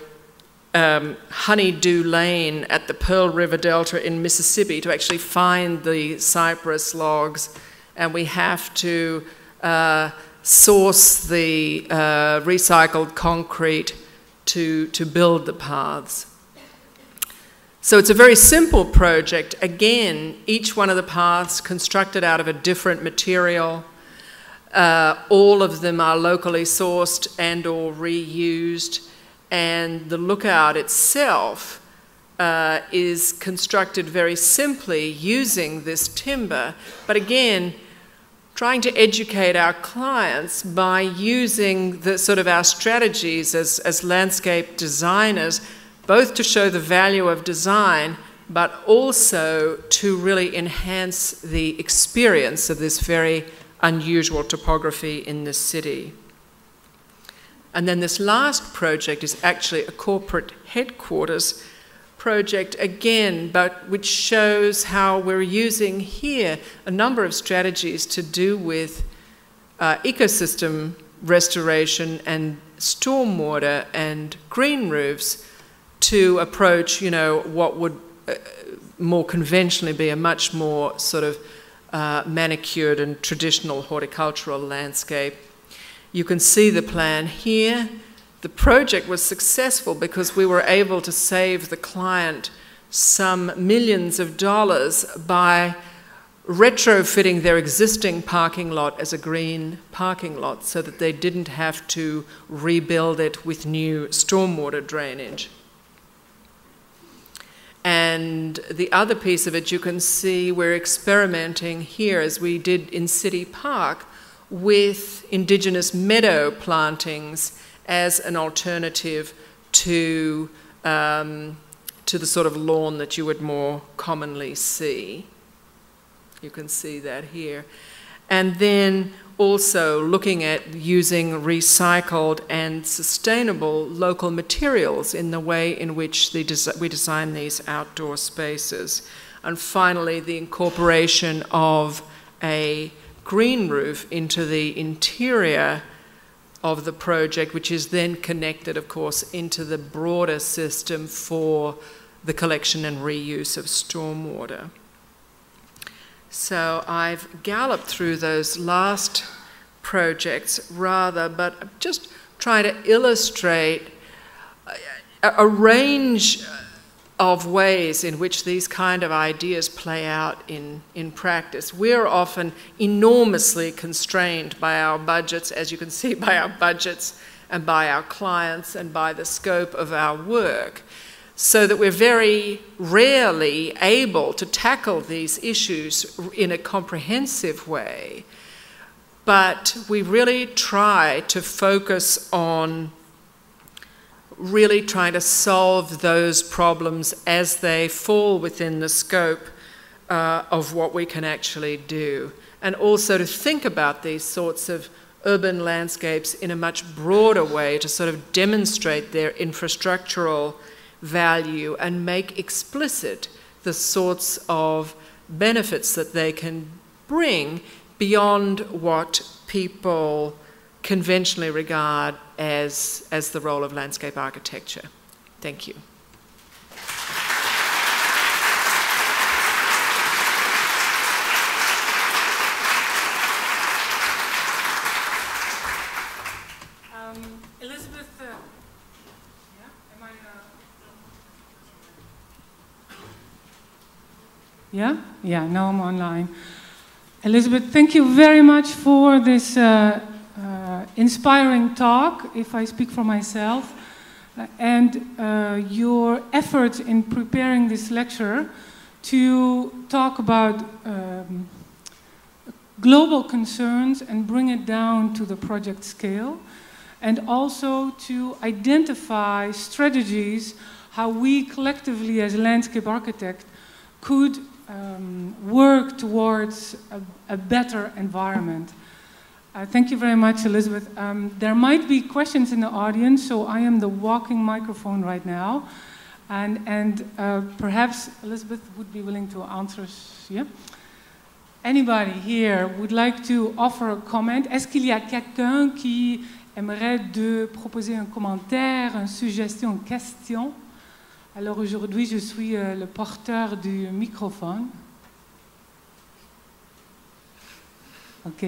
Honeydew Lane at the Pearl River Delta in Mississippi to actually find the cypress logs, and we have to source the recycled concrete to build the paths. So it's a very simple project. Again, each one of the paths constructed out of a different material. All of them are locally sourced and or reused. And the lookout itself is constructed very simply using this timber. But again, trying to educate our clients by using the sort of our strategies as landscape designers, both to show the value of design, but also to really enhance the experience of this very unusual topography in this city. And then this last project is actually a corporate headquarters project again, but which shows how we're using here a number of strategies to do with ecosystem restoration and stormwater and green roofs to approach, you know, what would more conventionally be a much more sort of manicured and traditional horticultural landscape. You can see the plan here. The project was successful because we were able to save the client some millions of dollars by retrofitting their existing parking lot as a green parking lot so that they didn't have to rebuild it with new stormwater drainage. And the other piece of it, you can see we're experimenting here, as we did in City Park, with indigenous meadow plantings as an alternative to the sort of lawn that you would more commonly see. You can see that here. And then also looking at using recycled and sustainable local materials in the way in which we design these outdoor spaces. And finally, the incorporation of a green roof into the interior of the project, which is then connected, of course, into the broader system for the collection and reuse of stormwater. So I've galloped through those last projects rather, but just trying to illustrate a range of ways in which these kind of ideas play out in practice. We're often enormously constrained by our budgets, as you can see by our budgets and by our clients and by the scope of our work, so that we're very rarely able to tackle these issues in a comprehensive way. But we really try to focus on really trying to solve those problems as they fall within the scope of what we can actually do. And also to think about these sorts of urban landscapes in a much broader way to sort of demonstrate their infrastructural value and make explicit the sorts of benefits that they can bring beyond what people conventionally regard as the role of landscape architecture. Thank you. Elizabeth, Yeah, now I'm online. Elizabeth, thank you very much for this inspiring talk, if I speak for myself, and your efforts in preparing this lecture to talk about global concerns and bring it down to the project scale, and also to identify strategies how we collectively as landscape architects could work towards a better environment. Thank you very much, Elizabeth. There might be questions in the audience, so I am the walking microphone right now. And perhaps Elizabeth would be willing to answer. Yeah? Anybody here would like to offer a comment? Est-ce qu'il y a quelqu'un qui aimerait de proposer un commentaire, une suggestion, une question? Alors aujourd'hui, je suis le porteur du microphone. OK.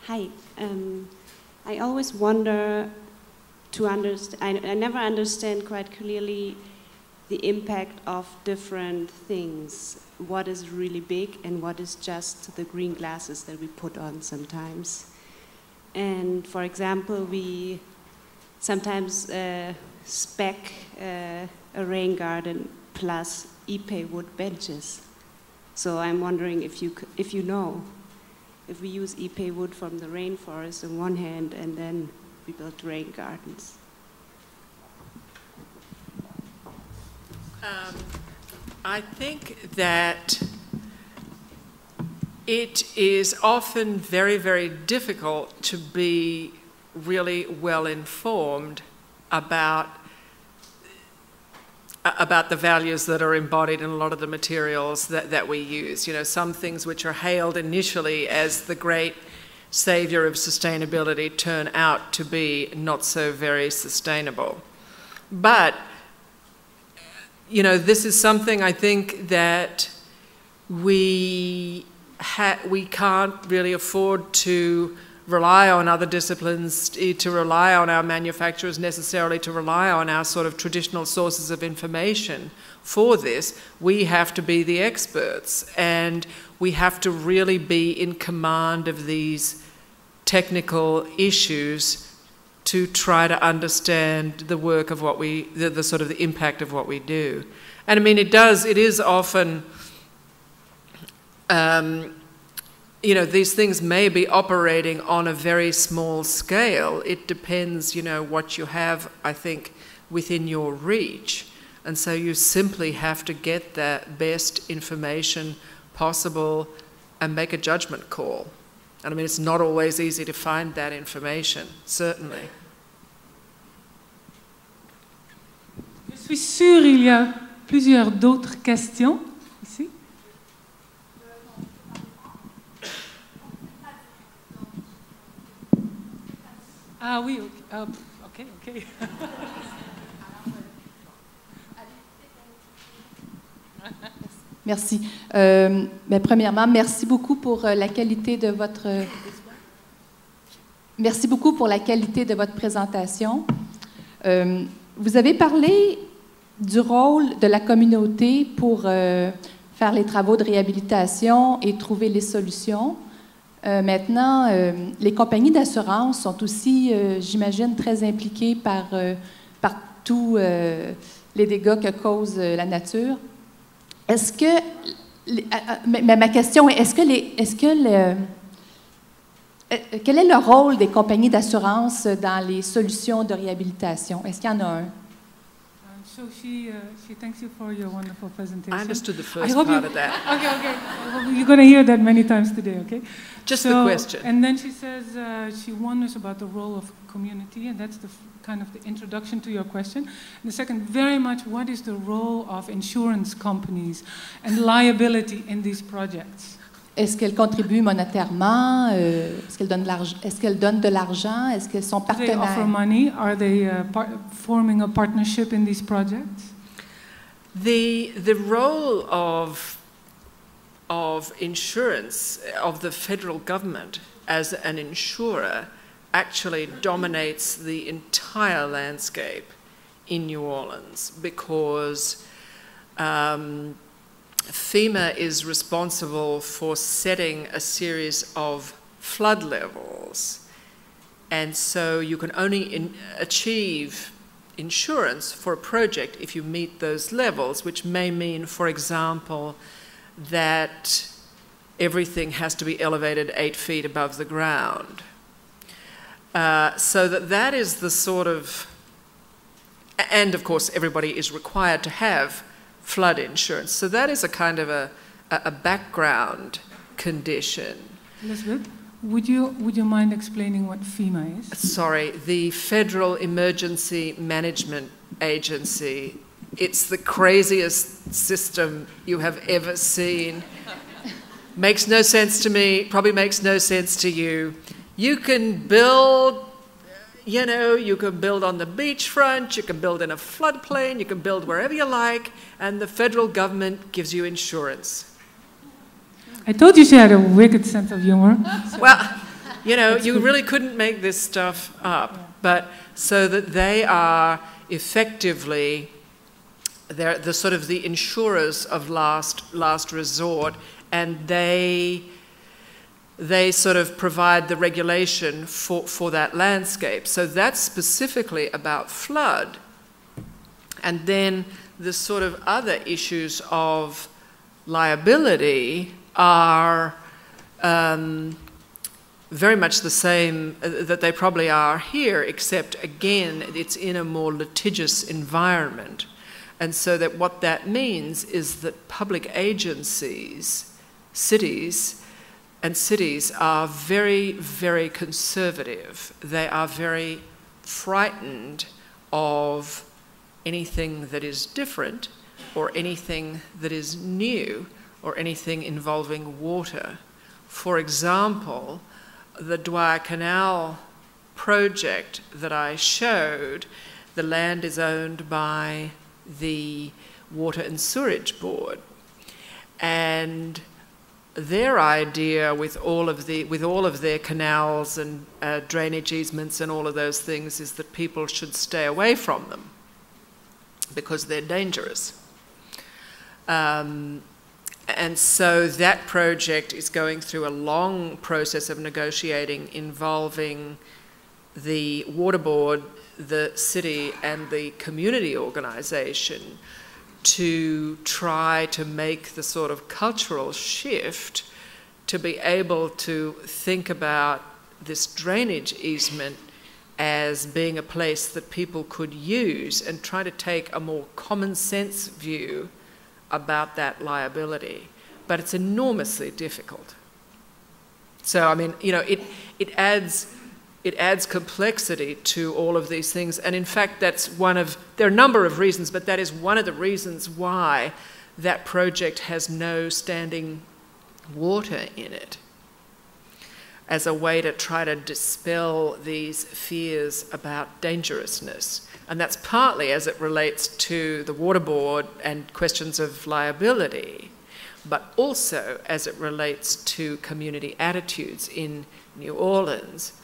Hi. I always wonder to understand, I never understand quite clearly the impact of different things. What is really big and what is just the green glasses that we put on sometimes. And for example, we sometimes spec a rain garden plus ipe wood benches. So I'm wondering if you know, if we use ipe wood from the rainforest on one hand and then we build rain gardens. I think that it is often very, very difficult to be really well informed about the values that are embodied in a lot of the materials that we use. You know, some things which are hailed initially as the great savior of sustainability turn out to be not so very sustainable. But you know, this is something I think that we can't really afford to rely on other disciplines, to rely on our manufacturers necessarily, to rely on our sort of traditional sources of information for this. We have to be the experts, and we have to really be in command of these technical issues to try to understand the work of what we, the sort of the impact of what we do. And I mean, it is often, you know, these things may be operating on a very small scale. It depends, you know, what you have, I think, within your reach. And so you simply have to get the best information possible and make a judgment call. And I mean, it's not always easy to find that information, certainly. Je suis sûre qu'il y a plusieurs d'autres questions ici. Ah oui, ok, ok. Merci. Mais premièrement, merci beaucoup pour la qualité de votre. Merci beaucoup pour la qualité de votre présentation. Vous avez parlé du rôle de la communauté pour faire les travaux de réhabilitation et trouver les solutions. Maintenant, les compagnies d'assurance sont aussi, j'imagine, très impliquées par tous les dégâts que cause la nature. Est-ce que, ma question est, quel est le rôle des compagnies d'assurance dans les solutions de réhabilitation? Est-ce qu'il y en a un? So she thanks you for your wonderful presentation. I understood the first part of that. Okay, okay. Well, you're going to hear that many times today, okay? Just the question. And then she says she wonders about the role of community, and that's the kind of the introduction to your question. And the second, very much, what is the role of insurance companies and liability in these projects? Est-ce qu'elles contribuent monétairement? Est-ce qu'elles donnent de l'argent? Est-ce qu'elles sont partenaires? Do they offer money? Are they forming a partnership in these projects? The role of insurance, of the federal government as an insurer, actually dominates the entire landscape in New Orleans because FEMA is responsible for setting a series of flood levels. And so you can only achieve insurance for a project if you meet those levels, which may mean, for example, that everything has to be elevated 8 feet above the ground. So that is the sort of, and of course everybody is required to have flood insurance. So that is a kind of a background condition. Elizabeth, would you mind explaining what FEMA is? Sorry, the Federal Emergency Management Agency. It's the craziest system you have ever seen. Makes no sense to me, probably makes no sense to you. You can build, you know, you can build on the beachfront, you can build in a floodplain, you can build wherever you like, and the federal government gives you insurance. I told you she had a wicked sense of humor. Well, you know, you really couldn't make this stuff up. But so that they are effectively, they're the sort of the insurers of last resort, and they sort of provide the regulation for that landscape. So that's specifically about flood. And then the sort of other issues of liability are very much the same that they probably are here, except again, it's in a more litigious environment. And so that what that means is that public agencies, cities are very, very conservative. They are very frightened of anything that is different or anything that is new or anything involving water. For example, the Dwyer Canal project that I showed, the land is owned by the Water and Sewerage Board. And their idea with all of their canals and drainage easements and all of those things is that people should stay away from them because they're dangerous. And so that project is going through a long process of negotiating involving the water board, the city, and the community organisation to try to make the sort of cultural shift to be able to think about this drainage easement as being a place that people could use and try to take a more common sense view about that liability. But it's enormously difficult. So, I mean, you know, it adds complexity to all of these things. And in fact, that's there are a number of reasons, but that is one of the reasons why that project has no standing water in it, as a way to try to dispel these fears about dangerousness. And that's partly as it relates to the water board and questions of liability, but also as it relates to community attitudes in New Orleans,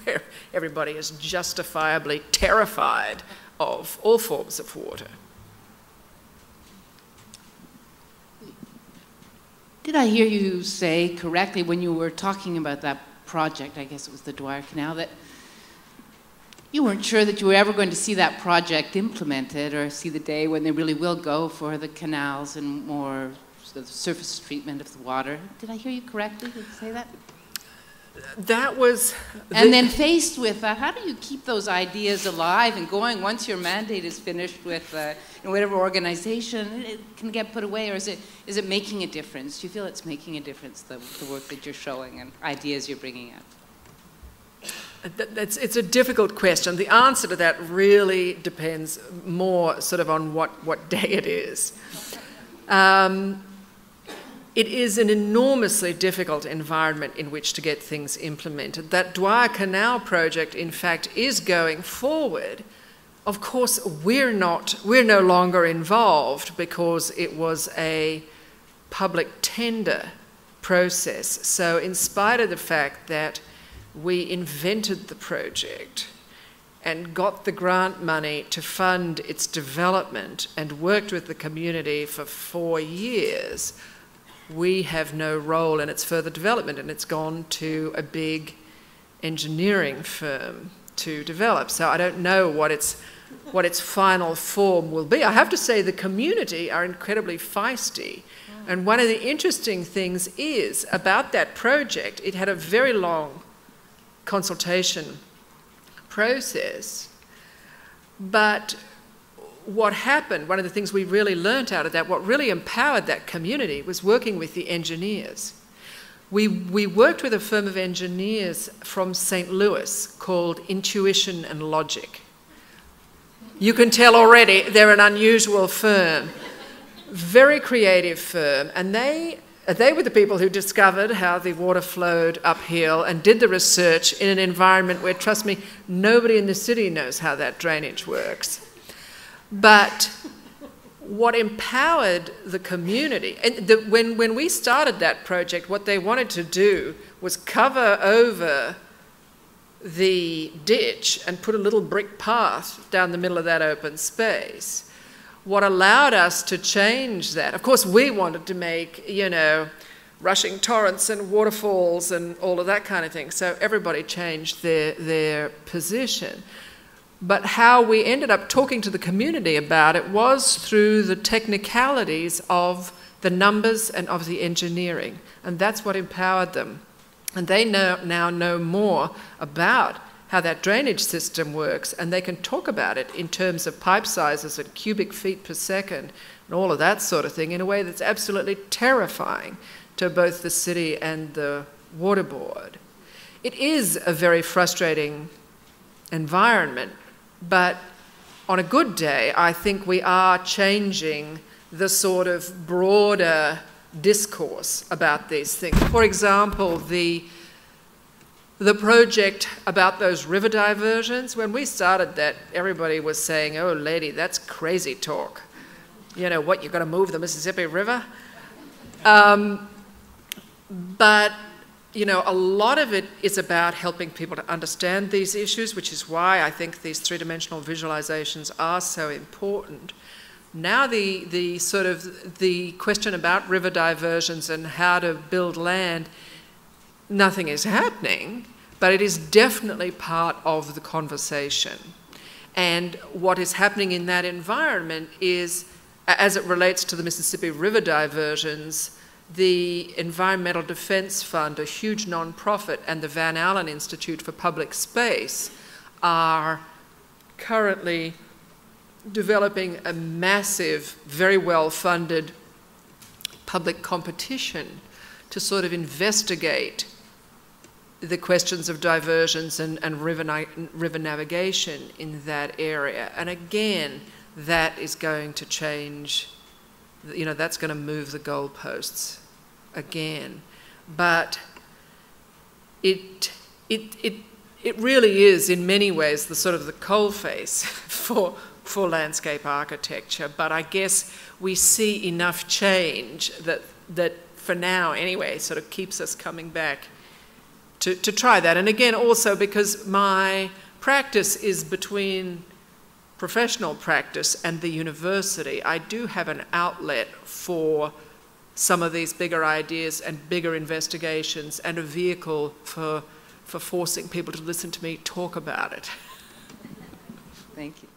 where everybody is justifiably terrified of all forms of water. Did I hear you say correctly when you were talking about that project, I guess it was the Dwyer Canal, that you weren't sure that you were ever going to see that project implemented or see the day when they really will go for the canals and more sort of surface treatment of the water? Did I hear you correctly? Did you say that? That was... And then faced with that, how do you keep those ideas alive and going once your mandate is finished with whatever organization? It can get put away, or is it making a difference? Do you feel it's making a difference, the work that you're showing and ideas you're bringing up? It's a difficult question. The answer to that really depends more sort of on what day it is. It is an enormously difficult environment in which to get things implemented. That Dwyer Canal project, in fact, is going forward. Of course, we're no longer involved because it was a public tender process. So in spite of the fact that we invented the project and got the grant money to fund its development and worked with the community for 4 years, we have no role in its further development, and it's gone to a big engineering firm to develop. So I don't know what its final form will be. I have to say the community are incredibly feisty. And one of the interesting things is about that project, it had a very long consultation process. But what happened, one of the things we really learnt out of that, what really empowered that community was working with the engineers. We worked with a firm of engineers from St. Louis called Intuition and Logic. You can tell already they're an unusual firm, very creative firm, and they were the people who discovered how the water flowed uphill and did the research in an environment where, trust me, nobody in the city knows how that drainage works. But what empowered the community, and when we started that project, what they wanted to do was cover over the ditch and put a little brick path down the middle of that open space. What allowed us to change that, of course, we wanted to make, you know, rushing torrents and waterfalls and all of that kind of thing, so everybody changed their position. But how we ended up talking to the community about it was through the technicalities of the numbers and of the engineering, and that's what empowered them. And they now know more about how that drainage system works, and they can talk about it in terms of pipe sizes and cubic feet per second and all of that sort of thing in a way that's absolutely terrifying to both the city and the water board. It is a very frustrating environment, but on a good day, I think we are changing the sort of broader discourse about these things. For example, the project about those river diversions, when we started that, everybody was saying, oh, lady, that's crazy talk. You know, what, you're going to move the Mississippi River? But, you know, a lot of it is about helping people to understand these issues, which is why I think these three-dimensional visualizations are so important. Now the sort of the question about river diversions and how to build land, nothing is happening, but it is definitely part of the conversation. And what is happening in that environment is, as it relates to the Mississippi River diversions, the Environmental Defense Fund, a huge non-profit, and the Van Allen Institute for Public Space are currently developing a massive, very well-funded public competition to sort of investigate the questions of diversions and river navigation in that area. And again, that is going to change, you know, that's going to move the goalposts again. But it really is, in many ways, the sort of the coalface for landscape architecture. But I guess we see enough change that for now, anyway, sort of keeps us coming back to try that. And again, also because my practice is between professional practice and the university, I do have an outlet for some of these bigger ideas and bigger investigations, and a vehicle for forcing people to listen to me talk about it. Thank you.